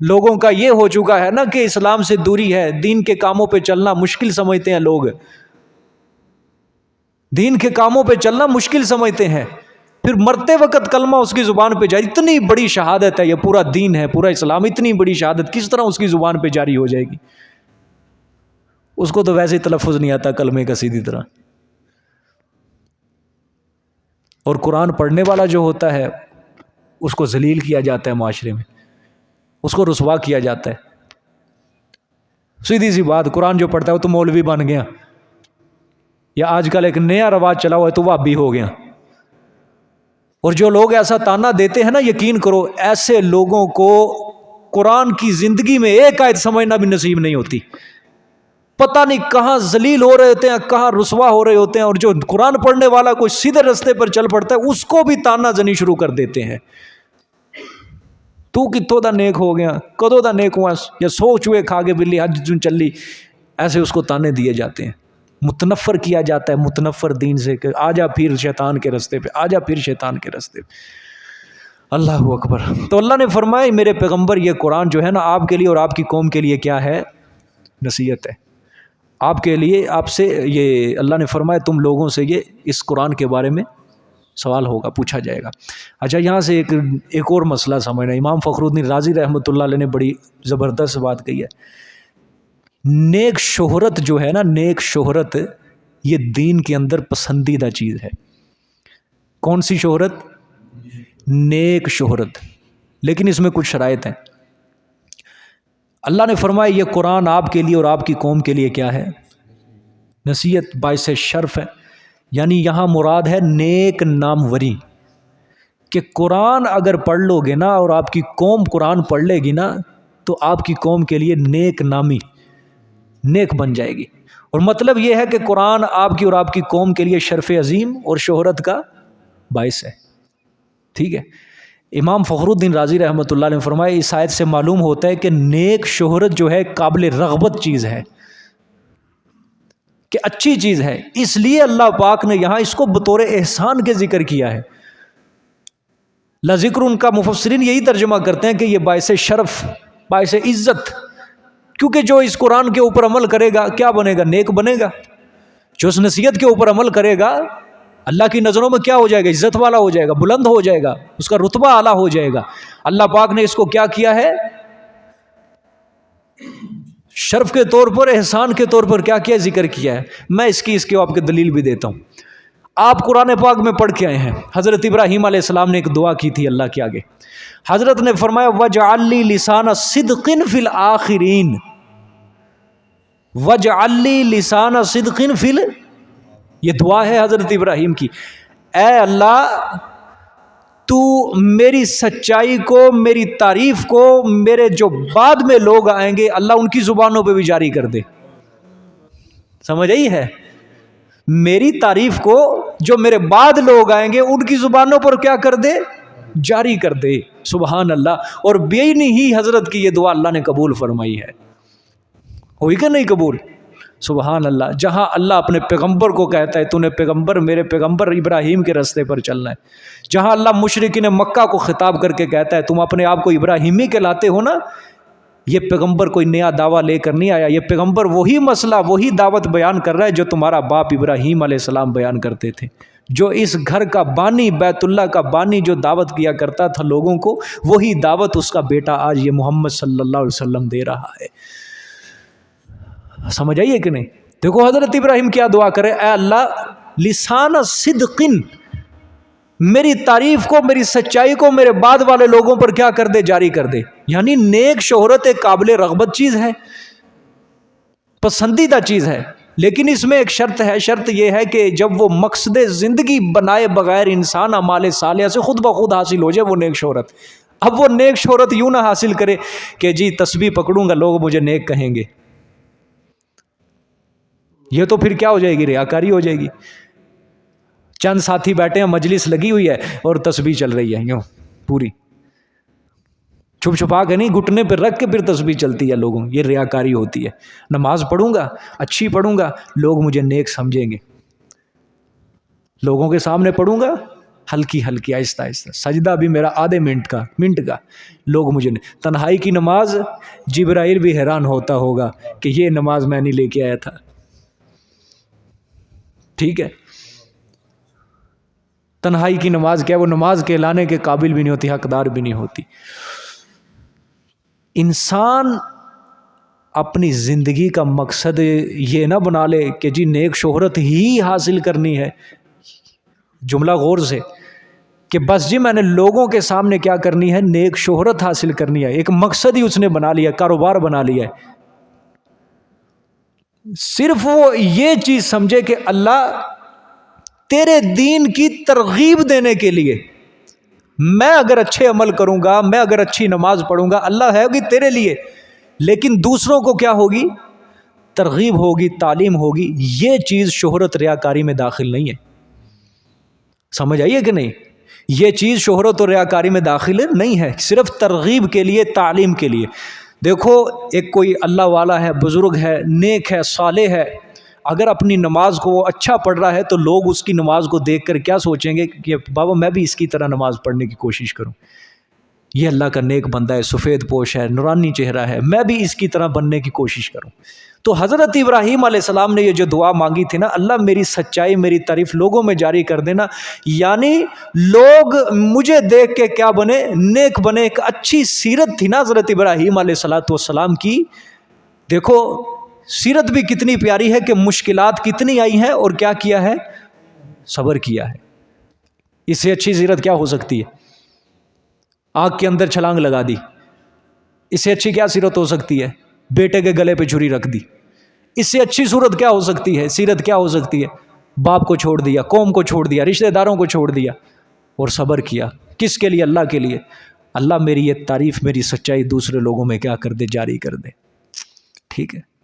لوگوں کا یہ ہو چکا ہے نا کہ اسلام سے دوری ہے، دین کے کاموں پہ چلنا مشکل سمجھتے ہیں لوگ، دین کے کاموں پہ چلنا مشکل سمجھتے ہیں، پھر مرتے وقت کلمہ اس کی زبان پہ جاری، اتنی بڑی شہادت ہے، یہ پورا دین ہے، پورا اسلام، اتنی بڑی شہادت کس طرح اس کی زبان پہ جاری ہو جائے گی؟ اس کو تو ویسے ہی تلفظ نہیں آتا کلمے کا سیدھی طرح۔ اور قرآن پڑھنے والا جو ہوتا ہے اس کو ذلیل کیا جاتا ہے، معاشرے میں اس کو رسوا کیا جاتا ہے۔ سیدھی سی بات، قرآن جو پڑھتا ہے وہ تو مولوی بن گیا، یا آج کل ایک نیا رواج چلا ہوا ہے تو وہابی ہو گیا۔ اور جو لوگ ایسا تانا دیتے ہیں نا، یقین کرو ایسے لوگوں کو قرآن کی زندگی میں ایک آیت سمجھنا بھی نصیب نہیں ہوتی، پتہ نہیں کہاں ذلیل ہو رہے ہوتے ہیں، کہاں رسوا ہو رہے ہوتے ہیں، اور جو قرآن پڑھنے والا کوئی سیدھے رستے پر چل پڑتا ہے اس کو بھی تانا زنی شروع کر دیتے ہیں، تو کتوں دا نیک ہو گیا، کدوں دا نیک ہوا، یا سو چوہے کھا کے بلی حج جن چلی، ایسے اس کو تانے دیے جاتے ہیں، متنفر کیا جاتا ہے، متنفر دین سے کہ آجا پھر شیطان کے رستے پہ، آجا پھر شیطان کے رستے پہ۔ اللہ اکبر۔ تو اللہ نے فرمایا میرے پیغمبر یہ قرآن جو ہے نا آپ کے لیے اور آپ کی قوم کے لیے کیا ہے؟ نصیحت ہے آپ کے لیے، آپ سے یہ اللہ نے فرمایا تم لوگوں سے یہ اس قرآن کے بارے میں سوال ہوگا، پوچھا جائے گا۔ اچھا یہاں سے ایک اور مسئلہ سمجھنا، امام فخر الدین رازی رحمۃ اللہ علیہ نے بڑی زبردست بات کہی ہے، نیک شہرت جو ہے نا، نیک شہرت یہ دین کے اندر پسندیدہ چیز ہے۔ کون سی شہرت؟ نیک شہرت، لیکن اس میں کچھ شرائط ہیں۔ اللہ نے فرمایا یہ قرآن آپ کے لیے اور آپ کی قوم کے لیے کیا ہے؟ نصیحت، باعث شرف ہے، یعنی یہاں مراد ہے نیک ناموری، کہ قرآن اگر پڑھ لو گے نا اور آپ کی قوم قرآن پڑھ لے گی نا تو آپ کی قوم کے لیے نیک نامی، نیک بن جائے گی۔ اور مطلب یہ ہے کہ قرآن آپ کی اور آپ کی قوم کے لیے شرف عظیم اور شہرت کا باعث ہے، ٹھیک ہے۔ امام فخر الدین رازی رحمۃ اللہ علیہ نے فرمایا اس آیت سے معلوم ہوتا ہے کہ نیک شہرت جو ہے قابل رغبت چیز ہے، کہ اچھی چیز ہے، اس لیے اللہ پاک نے یہاں اس کو بطور احسان کے ذکر کیا ہے۔ لذکر ان کا مفسرین یہی ترجمہ کرتے ہیں کہ یہ باعث شرف، باعث عزت، کیونکہ جو اس قرآن کے اوپر عمل کرے گا کیا بنے گا؟ نیک بنے گا۔ جو اس نصیحت کے اوپر عمل کرے گا اللہ کی نظروں میں کیا ہو جائے گا؟ عزت والا ہو جائے گا، بلند ہو جائے گا، اس کا رتبہ اعلیٰ ہو جائے گا۔ اللہ پاک نے اس کو کیا کیا ہے؟ شرف کے طور پر، احسان کے طور پر کیا کیا؟ ذکر کیا ہے۔ میں اس کی آپ کے دلیل بھی دیتا ہوں۔ آپ قرآن پاک میں پڑھ کے آئے ہیں، حضرت ابراہیم علیہ السلام نے ایک دعا کی تھی اللہ کے آگے۔ حضرت نے فرمایا وَاجْعَلْ لِي لِسَانَ صِدْقٍ فِي الْآخِرِينَ، وَاجْعَلْ لِي لِسَانَ صِدْقٍ فِي یہ دعا ہے حضرت ابراہیم کی۔ اے اللہ تو میری سچائی کو، میری تعریف کو میرے جو بعد میں لوگ آئیں گے اللہ ان کی زبانوں پہ بھی جاری کر دے۔ سمجھ آئی ہے؟ میری تعریف کو جو میرے بعد لوگ آئیں گے ان کی زبانوں پر کیا کر دے؟ جاری کر دے۔ سبحان اللہ۔ اور بے نہیں ہی حضرت کی یہ دعا اللہ نے قبول فرمائی ہے۔ ہوئی کہ نہیں قبول؟ سبحان اللہ۔ جہاں اللہ اپنے پیغمبر کو کہتا ہے تو نے پیغمبر، میرے پیغمبر ابراہیم کے راستے پر چلنا ہے، جہاں اللہ مشرکین مکہ کو خطاب کر کے کہتا ہے تم اپنے آپ کو ابراہیمی کہلاتے ہو نا، یہ پیغمبر کوئی نیا دعویٰ لے کر نہیں آیا، یہ پیغمبر وہی مسئلہ، وہی دعوت بیان کر رہا ہے جو تمہارا باپ ابراہیم علیہ السلام بیان کرتے تھے، جو اس گھر کا بانی، بیت اللہ کا بانی جو دعوت کیا کرتا تھا لوگوں کو، وہی دعوت اس کا بیٹا آج یہ محمد صلی اللہ علیہ وسلم دے رہا ہے۔ سمجھ آئیے کہ نہیں؟ دیکھو حضرت ابراہیم کیا دعا کرے، اے اللہ لسان صدقن، میری تعریف کو، میری سچائی کو میرے بعد والے لوگوں پر کیا کر دے؟ جاری کر دے۔ یعنی نیک شہرت ایک قابل رغبت چیز ہے، پسندیدہ چیز ہے، لیکن اس میں ایک شرط ہے۔ شرط یہ ہے کہ جب وہ مقصد زندگی بنائے بغیر انسان اعمال صالحہ سے خود بخود حاصل ہو جائے وہ نیک شہرت۔ اب وہ نیک شہرت یوں نہ حاصل کرے کہ جی تسبیح پکڑوں گا لوگ مجھے نیک کہیں گے، یہ تو پھر کیا ہو جائے گی؟ ریاکاری ہو جائے گی۔ چند ساتھی بیٹھے ہیں، مجلس لگی ہوئی ہے اور تسبیح چل رہی ہے یوں پوری، چھپ چھپا کے نہیں، گھٹنے پہ رکھ کے پھر تسبیح چلتی ہے لوگوں، یہ ریاکاری ہوتی ہے۔ نماز پڑھوں گا، اچھی پڑھوں گا، لوگ مجھے نیک سمجھیں گے، لوگوں کے سامنے پڑھوں گا ہلکی ہلکی آہستہ آہستہ، سجدہ بھی میرا آدھے منٹ کا، لوگ مجھے نہیں۔ تنہائی کی نماز جبرائیل بھی حیران ہوتا ہوگا کہ یہ نماز میں نہیں لے کے آیا تھا، ٹھیک ہے؟ تنہائی کی نماز کیا، وہ نماز کہلانے کے قابل بھی نہیں ہوتی، حقدار بھی نہیں ہوتی۔ انسان اپنی زندگی کا مقصد یہ نہ بنا لے کہ جی نیک شہرت ہی حاصل کرنی ہے، جملہ غور سے، کہ بس جی میں نے لوگوں کے سامنے کیا کرنی ہے؟ نیک شہرت حاصل کرنی ہے، ایک مقصد ہی اس نے بنا لیا، کاروبار بنا لیا ہے۔ صرف وہ یہ چیز سمجھے کہ اللہ تیرے دین کی ترغیب دینے کے لیے میں اگر اچھے عمل کروں گا، میں اگر اچھی نماز پڑھوں گا، اللہ ہے ہوگی تیرے لیے، لیکن دوسروں کو کیا ہوگی؟ ترغیب ہوگی، تعلیم ہوگی۔ یہ چیز شہرت ریاکاری میں داخل نہیں ہے۔ سمجھ آئیے کہ نہیں؟ یہ چیز شہرت اور ریاکاری میں داخل نہیں ہے، صرف ترغیب کے لیے، تعلیم کے لیے۔ دیکھو ایک کوئی اللہ والا ہے، بزرگ ہے، نیک ہے، صالح ہے، اگر اپنی نماز کو وہ اچھا پڑھ رہا ہے تو لوگ اس کی نماز کو دیکھ کر کیا سوچیں گے کہ بابا میں بھی اس کی طرح نماز پڑھنے کی کوشش کروں، یہ اللہ کا نیک بندہ ہے، سفید پوش ہے، نورانی چہرہ ہے، میں بھی اس کی طرح بننے کی کوشش کروں۔ تو حضرت ابراہیم علیہ السلام نے یہ جو دعا مانگی تھی نا، اللہ میری سچائی، میری تعریف لوگوں میں جاری کر دینا، یعنی لوگ مجھے دیکھ کے کیا بنے؟ نیک بنے۔ ایک اچھی سیرت تھی نا حضرت ابراہیم علیہ السلام کی۔ دیکھو سیرت بھی کتنی پیاری ہے کہ مشکلات کتنی آئی ہیں اور کیا کیا ہے؟ صبر کیا ہے۔ اس سے اچھی سیرت کیا ہو سکتی ہے؟ آگ کے اندر چھلانگ لگا دی، اس سے اچھی کیا سیرت ہو سکتی ہے؟ بیٹے کے گلے پہ چھری رکھ دی، اس سے اچھی صورت کیا ہو سکتی ہے؟ سیرت کیا ہو سکتی ہے؟ باپ کو چھوڑ دیا، قوم کو چھوڑ دیا، رشتہ داروں کو چھوڑ دیا اور صبر کیا۔ کس کے لیے؟ اللہ کے لیے۔ اللہ میری یہ تعریف، میری سچائی دوسرے لوگوں میں کیا کر دے؟ جاری کر دے، ٹھیک ہے؟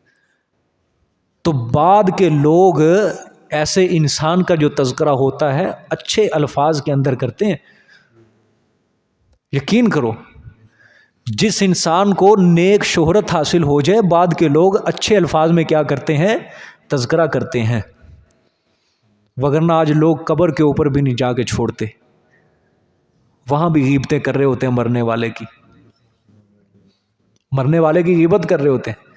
تو بعد کے لوگ ایسے انسان کا جو تذکرہ ہوتا ہے اچھے الفاظ کے اندر کرتے ہیں۔ یقین کرو جس انسان کو نیک شہرت حاصل ہو جائے، بعد کے لوگ اچھے الفاظ میں کیا کرتے ہیں؟ تذکرہ کرتے ہیں۔ وگرنہ آج لوگ قبر کے اوپر بھی نہیں جا کے چھوڑتے، وہاں بھی غیبتیں کر رہے ہوتے ہیں مرنے والے کی، مرنے والے کی غیبت کر رہے ہوتے ہیں۔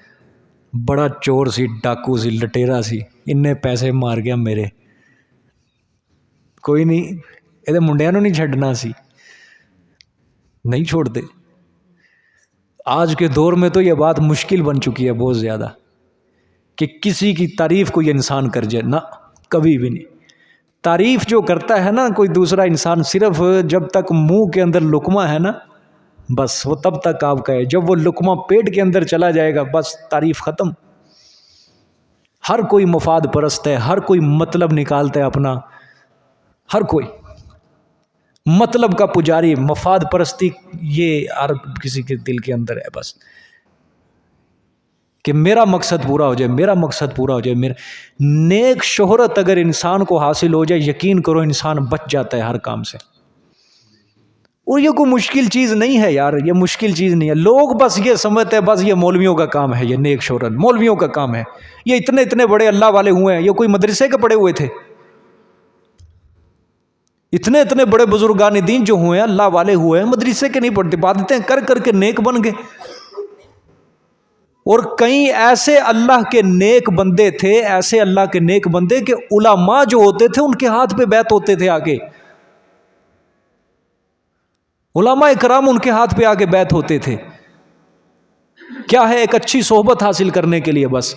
بڑا چور سی، ڈاکو سی، لٹیرا سی، ان نے پیسے مار گیا میرے، ਕੋਈ ਨਹੀਂ, ਇਹਦੇ ਮੁੰਡਿਆਂ ਨੂੰ ਨਹੀਂ ਛੱਡਣਾ ਸੀ, نہیں چھوڑتے. آج کے دور میں تو یہ بات مشکل بن چکی ہے بہت زیادہ کہ کسی کی تعریف کوئی انسان کر جائے، نہ کبھی بھی نہیں. تعریف جو کرتا ہے نا کوئی دوسرا انسان، صرف جب تک منہ کے اندر لقمہ ہے نا بس وہ تب تک آپ کا ہے. جب وہ لقمہ پیٹ کے اندر چلا جائے گا بس تعریف ختم. ہر کوئی مفاد پرست ہے، ہر کوئی مطلب نکالتا ہے اپنا، ہر کوئی مطلب کا پجاری، مفاد پرستی یہ ہر کسی کے دل کے اندر ہے بس، کہ میرا مقصد پورا ہو جائے، میرا مقصد پورا ہو جائے. میرا نیک شہرت اگر انسان کو حاصل ہو جائے، یقین کرو انسان بچ جاتا ہے ہر کام سے. اور یہ کوئی مشکل چیز نہیں ہے یار، یہ مشکل چیز نہیں ہے. لوگ بس یہ سمجھتے ہیں بس یہ مولویوں کا کام ہے، یہ نیک شہرت مولویوں کا کام ہے، یہ اتنے بڑے اللہ والے ہوئے ہیں، یہ کوئی مدرسے کے پڑھے ہوئے تھے. اتنے بڑے بزرگان دین جو ہوئے ہیں اللہ والے ہوئے ہیں، مدرسے کے نہیں پڑھتے، عبادتیں کر کر کے نیک بن گئے. اور کئی ایسے اللہ کے نیک بندے تھے، ایسے اللہ کے نیک بندے کہ علماء جو ہوتے تھے ان کے ہاتھ پہ بیعت ہوتے تھے، آگے علماء اکرام ان کے ہاتھ پہ آگے بیعت ہوتے تھے. کیا ہے؟ ایک اچھی صحبت حاصل کرنے کے لیے بس.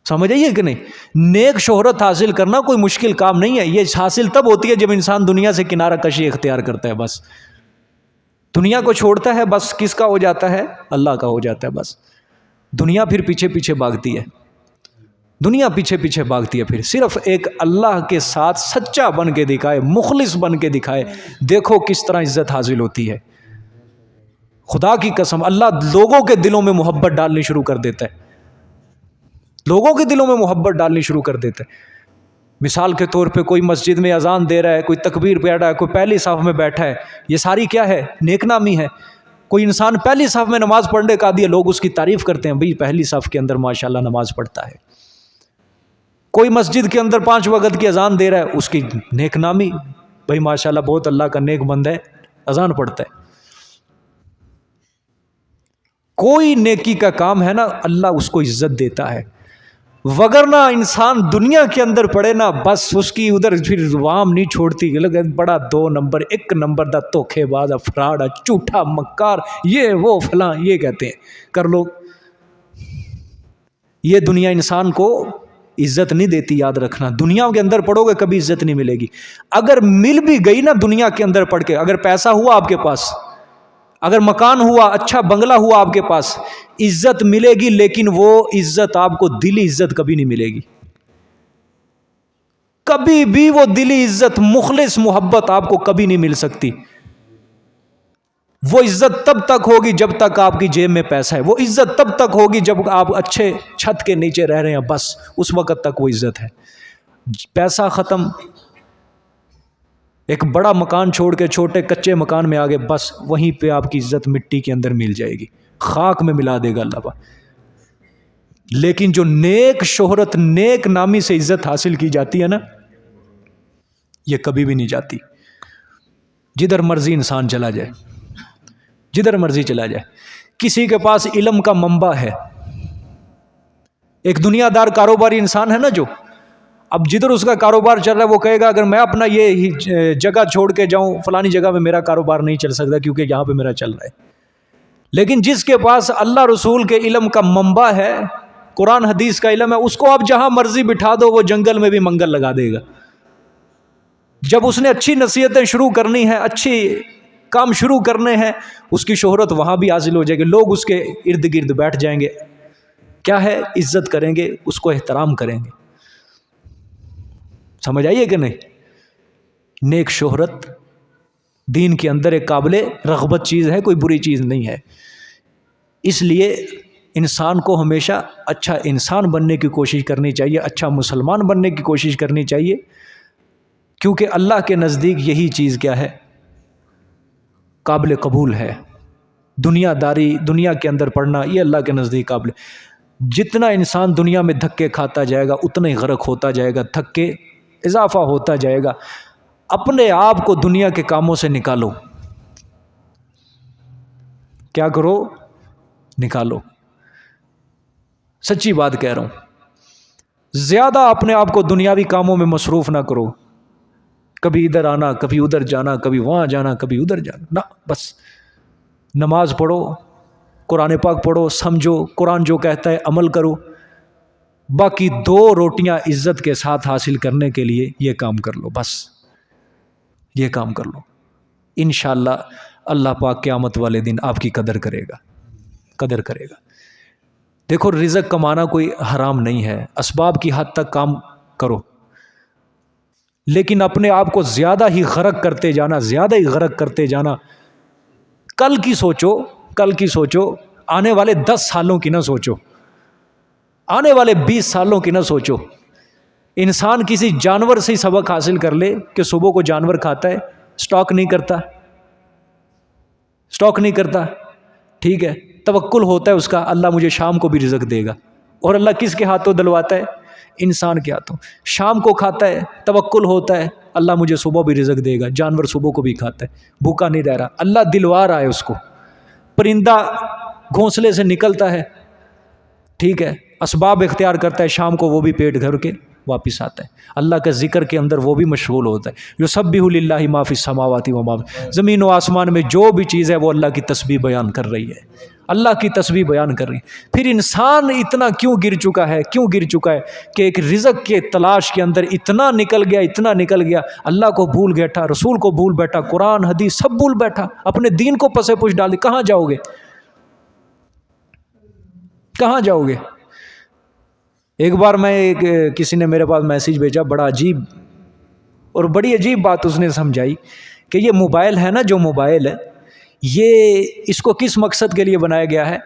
سمجھ آئیے کہ نہیں؟ نیک شہرت حاصل کرنا کوئی مشکل کام نہیں ہے. یہ حاصل تب ہوتی ہے جب انسان دنیا سے کنارہ کشی اختیار کرتا ہے. بس دنیا کو چھوڑتا ہے، بس کس کا ہو جاتا ہے؟ اللہ کا ہو جاتا ہے. بس دنیا پھر پیچھے پیچھے بھاگتی ہے، دنیا پیچھے پیچھے بھاگتی ہے. پھر صرف ایک اللہ کے ساتھ سچا بن کے دکھائے، مخلص بن کے دکھائے، دیکھو کس طرح عزت حاصل ہوتی ہے. خدا کی قسم اللہ لوگوں کے دلوں میں محبت ڈالنی شروع کر دیتا ہے، لوگوں کے دلوں میں محبت ڈالنی شروع کر دیتا ہے. مثال کے طور پہ کوئی مسجد میں اذان دے رہا ہے، کوئی تکبیر پہ رہا ہے، کوئی پہلی صف میں بیٹھا ہے، یہ ساری کیا ہے؟ نیک نامی ہے. کوئی انسان پہلی صف میں نماز پڑھنے کا دیا، لوگ اس کی تعریف کرتے ہیں، بھئی پہلی صف کے اندر ماشاءاللہ نماز پڑھتا ہے. کوئی مسجد کے اندر 5 وقت کی اذان دے رہا ہے، اس کی نیک نامی، بھئی ماشاءاللہ بہت اللہ کا نیک بندہ ہے، اذان پڑھتا ہے. کوئی نیکی کا کام ہے نا اللہ اس کو عزت دیتا ہے. وگرنہ انسان دنیا کے اندر پڑے نا بس اس کی ادھر پھر عوام نہیں چھوڑتی، بڑا 2 نمبر 1 نمبر دا دھوکے باز، فراڈ، جھوٹا، مکار، یہ وہ فلاں، یہ کہتے ہیں کر لو. یہ دنیا انسان کو عزت نہیں دیتی، یاد رکھنا. دنیا کے اندر پڑھو گے کبھی عزت نہیں ملے گی. اگر مل بھی گئی نا دنیا کے اندر پڑھ کے، اگر پیسہ ہوا آپ کے پاس، اگر مکان ہوا، اچھا بنگلہ ہوا آپ کے پاس، عزت ملے گی، لیکن وہ عزت آپ کو دلی عزت کبھی نہیں ملے گی. کبھی بھی وہ دلی عزت، مخلص محبت آپ کو کبھی نہیں مل سکتی. وہ عزت تب تک ہوگی جب تک آپ کی جیب میں پیسہ ہے. وہ عزت تب تک ہوگی جب آپ اچھے چھت کے نیچے رہ رہے ہیں، بس اس وقت تک وہ عزت ہے. پیسہ ختم، ایک بڑا مکان چھوڑ کے چھوٹے کچے مکان میں آگے، بس وہیں پہ آپ کی عزت مٹی کے اندر مل جائے گی، خاک میں ملا دے گا اللہ پاک. لیکن جو نیک شہرت، نیک نامی سے عزت حاصل کی جاتی ہے نا، یہ کبھی بھی نہیں جاتی. جدھر مرضی انسان چلا جائے، جدھر مرضی چلا جائے. کسی کے پاس علم کا منبع ہے، ایک دنیا دار کاروباری انسان ہے نا، جو اب جدھر اس کا کاروبار چل رہا ہے وہ کہے گا اگر میں اپنا یہ جگہ چھوڑ کے جاؤں فلانی جگہ میں میرا کاروبار نہیں چل سکتا کیونکہ یہاں پہ میرا چل رہا ہے. لیکن جس کے پاس اللہ رسول کے علم کا منبع ہے، قرآن حدیث کا علم ہے، اس کو آپ جہاں مرضی بٹھا دو وہ جنگل میں بھی منگل لگا دے گا. جب اس نے اچھی نصیحتیں شروع کرنی ہیں، اچھی کام شروع کرنے ہیں، اس کی شہرت وہاں بھی حاصل ہو جائے گی. لوگ اس کے ارد گرد بیٹھ جائیں گے، کیا ہے؟ عزت کریں گے، اس کو احترام کریں گے. سمجھ آئیے کہ نہیں؟ نیک شہرت دین کے اندر ایک قابل رغبت چیز ہے، کوئی بری چیز نہیں ہے. اس لیے انسان کو ہمیشہ اچھا انسان بننے کی کوشش کرنی چاہیے، اچھا مسلمان بننے کی کوشش کرنی چاہیے، کیونکہ اللہ کے نزدیک یہی چیز کیا ہے؟ قابل قبول ہے. دنیا داری، دنیا کے اندر پڑھنا، یہ اللہ کے نزدیک قابل. جتنا انسان دنیا میں دھکے کھاتا جائے گا اتنا ہی غرق ہوتا جائے گا، دھکے اضافہ ہوتا جائے گا. اپنے آپ کو دنیا کے کاموں سے نکالو. کیا کرو؟ نکالو. سچی بات کہہ رہا ہوں، زیادہ اپنے آپ کو دنیاوی کاموں میں مصروف نہ کرو. کبھی ادھر آنا، کبھی ادھر جانا، کبھی وہاں جانا، کبھی ادھر جانا، نہ، بس نماز پڑھو، قرآن پاک پڑھو، سمجھو، قرآن جو کہتا ہے عمل کرو، باقی 2 روٹیاں عزت کے ساتھ حاصل کرنے کے لیے یہ کام کر لو، بس یہ کام کر لو، انشاءاللہ اللہ پاک قیامت والے دن آپ کی قدر کرے گا، قدر کرے گا۔ دیکھو رزق کمانا کوئی حرام نہیں ہے، اسباب کی حد تک کام کرو، لیکن اپنے آپ کو زیادہ ہی غرق کرتے جانا، زیادہ ہی غرق کرتے جانا۔ کل کی سوچو، کل کی سوچو، آنے والے 10 سالوں کی نہ سوچو، آنے والے 20 سالوں کی نہ سوچو۔ انسان کسی جانور سے ہی سبق حاصل کر لے کہ صبح کو جانور کھاتا ہے، سٹاک نہیں کرتا، سٹاک نہیں کرتا، ٹھیک ہے، توکل ہوتا ہے اس کا، اللہ مجھے شام کو بھی رزق دے گا، اور اللہ کس کے ہاتھوں دلواتا ہے؟ انسان کے ہاتھوں۔ شام کو کھاتا ہے، توکل ہوتا ہے، اللہ مجھے صبح بھی رزق دے گا، جانور صبح کو بھی کھاتا ہے، بھوکا نہیں رہ رہا، اللہ دلوا رہا ہے اس کو۔ پرندہ گھونسلے سے نکلتا ہے، ٹھیک ہے، اسباب اختیار کرتا ہے، شام کو وہ بھی پیٹ بھر کے واپس آتا ہے، اللہ کا ذکر کے اندر وہ بھی مشغول ہوتا ہے۔ یسبح للہ ما فی السماوات و ما فی، زمین و آسمان میں جو بھی چیز ہے وہ اللہ کی تسبیح بیان کر رہی ہے، اللہ کی تسبیح بیان کر رہی ہے۔ پھر انسان اتنا کیوں گر چکا ہے، کیوں گر چکا ہے کہ ایک رزق کے تلاش کے اندر اتنا نکل گیا، اتنا نکل گیا، اللہ کو بھول بیٹھا، رسول کو بھول بیٹھا، قرآن حدیث سب بھول بیٹھا، اپنے دین کو پسے پش ڈال دی۔ کہاں جاؤ گے؟ کہاں جاؤ گے؟ ایک بار کسی نے میرے پاس میسیج بھیجا، بڑا عجیب اور بڑی عجیب بات اس نے سمجھائی کہ یہ موبائل ہے نا، جو موبائل ہے، یہ اس کو کس مقصد کے لیے بنایا گیا ہے؟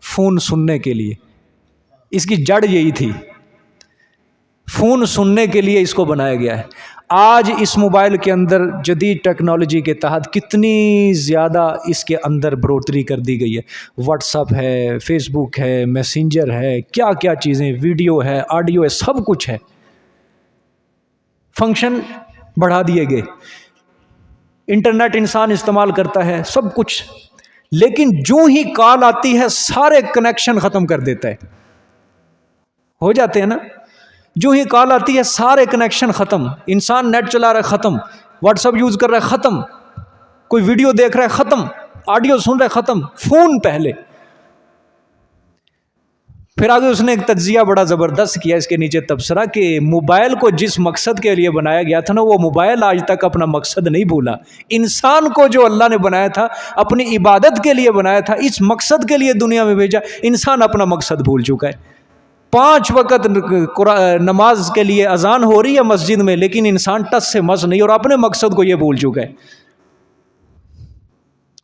فون سننے کے لیے، اس کی جڑ یہی تھی، فون سننے کے لیے اس کو بنایا گیا ہے۔ آج اس موبائل کے اندر جدید ٹیکنالوجی کے تحت کتنی زیادہ اس کے اندر بڑھوتری کر دی گئی ہے، واٹس ایپ ہے، فیس بک ہے، میسنجر ہے، کیا کیا چیزیں، ویڈیو ہے، آڈیو ہے، سب کچھ ہے، فنکشن بڑھا دیے گئے، انٹرنیٹ انسان استعمال کرتا ہے، سب کچھ، لیکن جو ہی کال آتی ہے سارے کنیکشن ختم کر دیتا ہے، ہو جاتے ہیں نا، جو ہی کال آتی ہے سارے کنیکشن ختم، انسان نیٹ چلا رہا ہے ختم، واٹس ایپ یوز کر رہا ہے ختم، کوئی ویڈیو دیکھ رہا ہے ختم، آڈیو سن رہا ہے ختم، فون پہلے۔ پھر آگے اس نے ایک تجزیہ بڑا زبردست کیا اس کے نیچے تبصرہ کہ موبائل کو جس مقصد کے لیے بنایا گیا تھا نا، وہ موبائل آج تک اپنا مقصد نہیں بھولا۔ انسان کو جو اللہ نے بنایا تھا، اپنی عبادت کے لیے بنایا تھا، اس مقصد کے لیے دنیا میں بھیجا، انسان اپنا مقصد بھول چکا ہے۔ 5 وقت نماز کے لیے اذان ہو رہی ہے مسجد میں، لیکن انسان ٹس سے مس نہیں، اور اپنے مقصد کو یہ بھول چکا ہے۔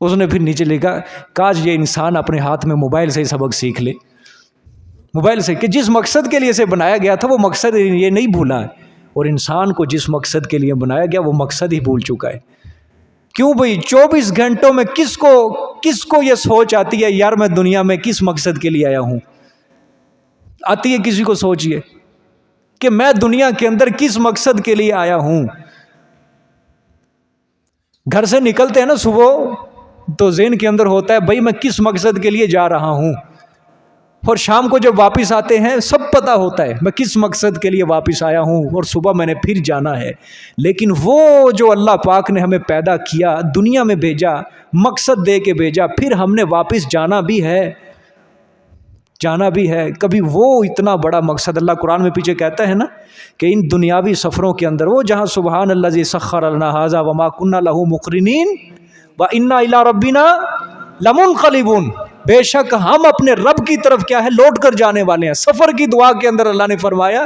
اس نے پھر نیچے لکھا، کاش یہ انسان اپنے ہاتھ میں موبائل سے ہی سبق سیکھ لے، موبائل سے، کہ جس مقصد کے لیے اسے بنایا گیا تھا وہ مقصد یہ نہیں بھولا ہے، اور انسان کو جس مقصد کے لیے بنایا گیا وہ مقصد ہی بھول چکا ہے۔ کیوں بھئی 24 گھنٹوں میں کس کو یہ سوچ آتی ہے یار میں دنیا میں کس مقصد کے لیے آیا ہوں؟ آتی ہے کسی کو سوچ یہ کہ میں دنیا کے اندر کس مقصد کے لیے آیا ہوں؟ گھر سے نکلتے ہیں نا صبح تو ذہن کے اندر ہوتا ہے بھائی میں کس مقصد کے لیے جا رہا ہوں، اور شام کو جب واپس آتے ہیں سب پتہ ہوتا ہے میں کس مقصد کے لیے واپس آیا ہوں، اور صبح میں نے پھر جانا ہے۔ لیکن وہ جو اللہ پاک نے ہمیں پیدا کیا، دنیا میں بھیجا، مقصد دے کے بھیجا، پھر ہم نے واپس جانا بھی ہے، جانا بھی ہے۔ کبھی وہ اتنا بڑا مقصد اللہ قرآن میں پیچھے کہتا ہے نا کہ ان دنیاوی سفروں کے اندر وہ جہاں سبحان الذی سخر لنا ھذا وما كنا له مقرنین وانا الی ربنا لمنقلبون، بے شک ہم اپنے رب کی طرف کیا ہے لوٹ کر جانے والے ہیں۔ سفر کی دعا کے اندر اللہ نے فرمایا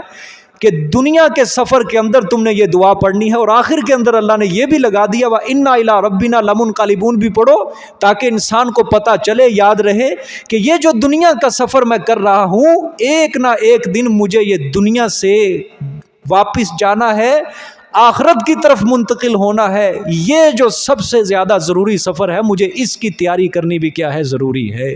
کہ دنیا کے سفر کے اندر تم نے یہ دعا پڑھنی ہے، اور آخر کے اندر اللہ نے یہ بھی لگا دیا وَإِنَّا إِلَىٰ رَبِّنَا لَمُنْقَلِبُونَ بھی پڑھو، تاکہ انسان کو پتہ چلے، یاد رہے کہ یہ جو دنیا کا سفر میں کر رہا ہوں، ایک نہ ایک دن مجھے یہ دنیا سے واپس جانا ہے، آخرت کی طرف منتقل ہونا ہے۔ یہ جو سب سے زیادہ ضروری سفر ہے، مجھے اس کی تیاری کرنی بھی کیا ہے، ضروری ہے۔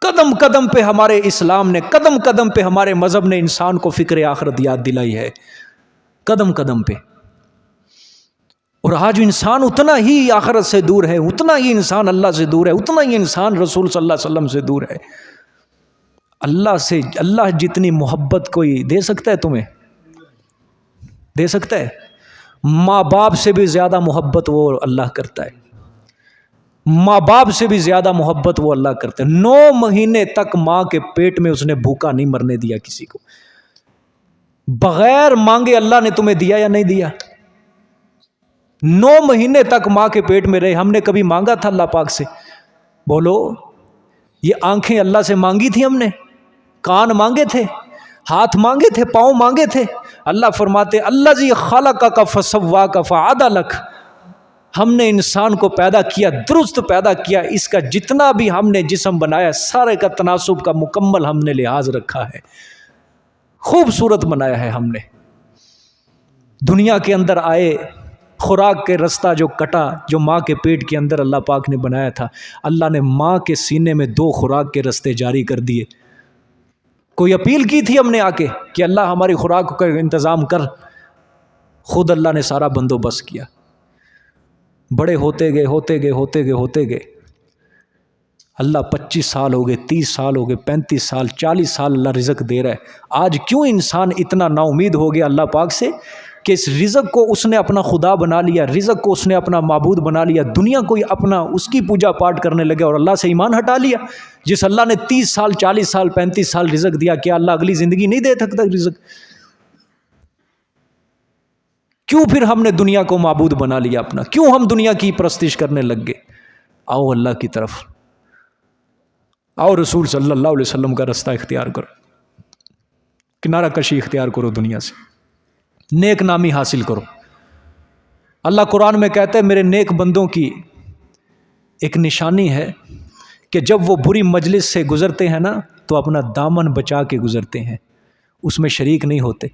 قدم قدم پہ ہمارے اسلام نے، قدم قدم پہ ہمارے مذہب نے انسان کو فکر آخرت یاد دلائی ہے، قدم قدم پہ۔ اور آج انسان اتنا ہی آخرت سے دور ہے، اتنا ہی انسان اللہ سے دور ہے، اتنا ہی انسان رسول صلی اللہ علیہ وسلم سے دور ہے۔ اللہ سے، اللہ جتنی محبت کوئی دے سکتا ہے تمہیں؟ دے سکتا ہے؟ ماں باپ سے بھی زیادہ محبت وہ اللہ کرتا ہے، ماں باپ سے بھی زیادہ محبت وہ اللہ کرتا ہے۔ 9 مہینے تک ماں کے پیٹ میں اس نے بھوکا نہیں مرنے دیا کسی کو، بغیر مانگے اللہ نے تمہیں دیا یا نہیں دیا؟ 9 مہینے تک ماں کے پیٹ میں رہے، ہم نے کبھی مانگا تھا اللہ پاک سے؟ بولو، یہ آنکھیں اللہ سے مانگی تھی ہم نے؟ کان مانگے تھے؟ ہاتھ مانگے تھے؟ پاؤں مانگے تھے؟ اللہ فرماتے الذی خلقک فسواک فعدلک، ہم نے انسان کو پیدا کیا، درست پیدا کیا، اس کا جتنا بھی ہم نے جسم بنایا سارے کا تناسب کا مکمل ہم نے لحاظ رکھا ہے، خوبصورت بنایا ہے ہم نے۔ دنیا کے اندر آئے، خوراک کے رستہ جو کٹا، جو ماں کے پیٹ کے اندر اللہ پاک نے بنایا تھا، اللہ نے ماں کے سینے میں 2 خوراک کے رستے جاری کر دیے۔ کوئی اپیل کی تھی ہم نے آ کے کہ اللہ ہماری خوراک کا انتظام کر؟ خود اللہ نے سارا بندوبست کیا۔ بڑے ہوتے گئے اللہ 25 سال ہو گئے، 30 سال ہو گئے، 35 سال، 40 سال اللہ رزق دے رہا ہے۔ آج کیوں انسان اتنا نا امید ہو گیا اللہ پاک سے کہ اس رزق کو اس نے اپنا خدا بنا لیا، رزق کو اس نے اپنا معبود بنا لیا، دنیا کو اپنا اس کی پوجا پاٹ کرنے لگے اور اللہ سے ایمان ہٹا لیا؟ جس اللہ نے 30 سال، 40 سال، 35 سال رزق دیا، کیا اللہ اگلی زندگی نہیں دے سکتا رزق؟ کیوں پھر ہم نے دنیا کو معبود بنا لیا اپنا؟ کیوں ہم دنیا کی پرستش کرنے لگ گئے؟ آؤ اللہ کی طرف آؤ، رسول صلی اللہ علیہ وسلم کا رستہ اختیار کرو، کنارہ کشی اختیار کرو، دنیا سے نیک نامی حاصل کرو۔ اللہ قرآن میں کہتا ہے میرے نیک بندوں کی ایک نشانی ہے کہ جب وہ بری مجلس سے گزرتے ہیں نا تو اپنا دامن بچا کے گزرتے ہیں، اس میں شریک نہیں ہوتے،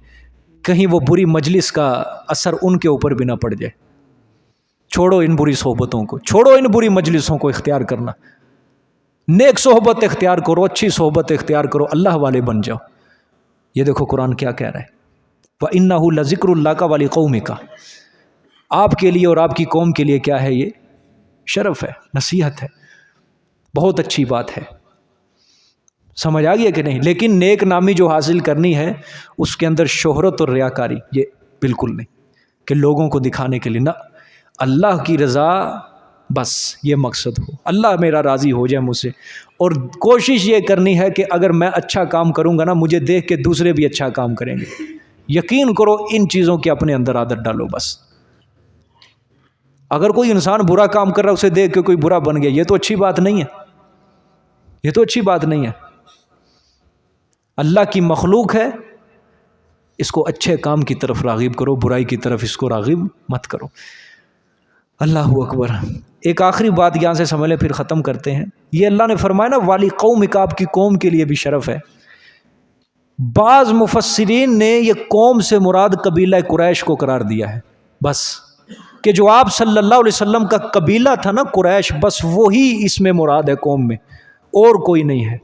کہیں وہ بری مجلس کا اثر ان کے اوپر بھی نہ پڑ جائے۔ چھوڑو ان بری صحبتوں کو، چھوڑو ان بری مجلسوں کو، اختیار کرنا، نیک صحبت اختیار کرو، اچھی صحبت اختیار کرو، اللہ والے بن جاؤ۔ یہ دیکھو قرآن کیا کہہ رہا ہے، وَإِنَّهُ لَذِكْرٌ لَكَ وَلِقَوْمِكَ، آپ کے لیے اور آپ کی قوم کے لیے کیا ہے؟ یہ شرف ہے، نصیحت ہے، بہت اچھی بات ہے۔ سمجھ آ گیا کہ نہیں؟ لیکن نیک نامی جو حاصل کرنی ہے اس کے اندر شہرت اور ریاکاری یہ بالکل نہیں، کہ لوگوں کو دکھانے کے لیے نہ، اللہ کی رضا بس یہ مقصد ہو، اللہ میرا راضی ہو جائے مجھ سے، اور کوشش یہ کرنی ہے کہ اگر میں اچھا کام کروں گا نا مجھے دیکھ کے دوسرے بھی اچھا کام کریں گے۔ یقین کرو ان چیزوں کی اپنے اندر عادت ڈالو بس۔ اگر کوئی انسان برا کام کر رہا ہے اسے دیکھ کے کوئی برا بن گیا، یہ تو اچھی بات نہیں ہے، یہ تو اچھی بات نہیں ہے۔ اللہ کی مخلوق ہے، اس کو اچھے کام کی طرف راغب کرو، برائی کی طرف اس کو راغب مت کرو۔ اللہ اکبر۔ ایک آخری بات یہاں سے سمجھ لیں پھر ختم کرتے ہیں۔ یہ اللہ نے فرمایا نا والی قومک، آپ کی قوم کے لیے بھی شرف ہے۔ بعض مفسرین نے یہ قوم سے مراد قبیلہ قریش کو قرار دیا ہے، بس کہ جو آپ صلی اللہ علیہ وسلم کا قبیلہ تھا نا قریش، بس وہی اس میں مراد ہے قوم میں، اور کوئی نہیں ہے،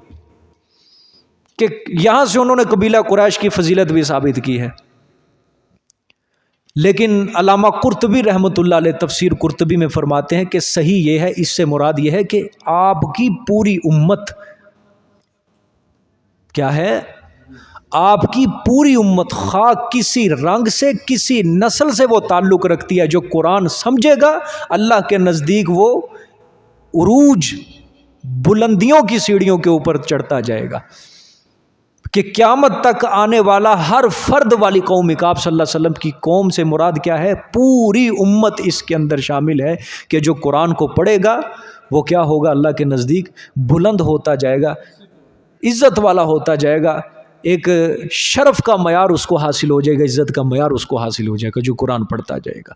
کہ یہاں سے انہوں نے قبیلہ قریش کی فضیلت بھی ثابت کی ہے۔ لیکن علامہ قرطبی رحمۃ اللہ علیہ تفسیر قرطبی میں فرماتے ہیں کہ صحیح یہ ہے، اس سے مراد یہ ہے کہ آپ کی پوری امت کیا ہے؟ آپ کی پوری امت، خواہ کسی رنگ سے، کسی نسل سے وہ تعلق رکھتی ہے، جو قرآن سمجھے گا اللہ کے نزدیک وہ عروج، بلندیوں کی سیڑھیوں کے اوپر چڑھتا جائے گا، کہ قیامت تک آنے والا ہر فرد والی قوم، آپ صلی اللہ علیہ وسلم کی قوم سے مراد کیا ہے؟ پوری امت اس کے اندر شامل ہے، کہ جو قرآن کو پڑھے گا وہ کیا ہوگا؟ اللہ کے نزدیک بلند ہوتا جائے گا، عزت والا ہوتا جائے گا، ایک شرف کا معیار اس کو حاصل ہو جائے گا، عزت کا معیار اس کو حاصل ہو جائے گا جو قرآن پڑھتا جائے گا۔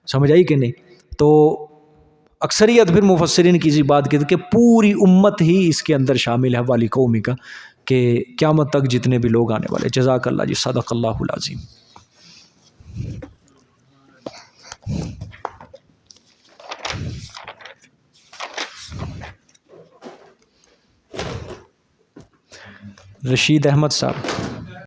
سمجھ آئی کہ نہیں؟ تو اکثریت پھر مفسرین کی اسی بات کہتے کہ پوری امت ہی اس کے اندر شامل ہے والی قومی کا، کہ قیامت تک جتنے بھی لوگ آنے والے۔ جزاک اللہ جی، صدق اللہ العظیم۔ رشید احمد صاحب۔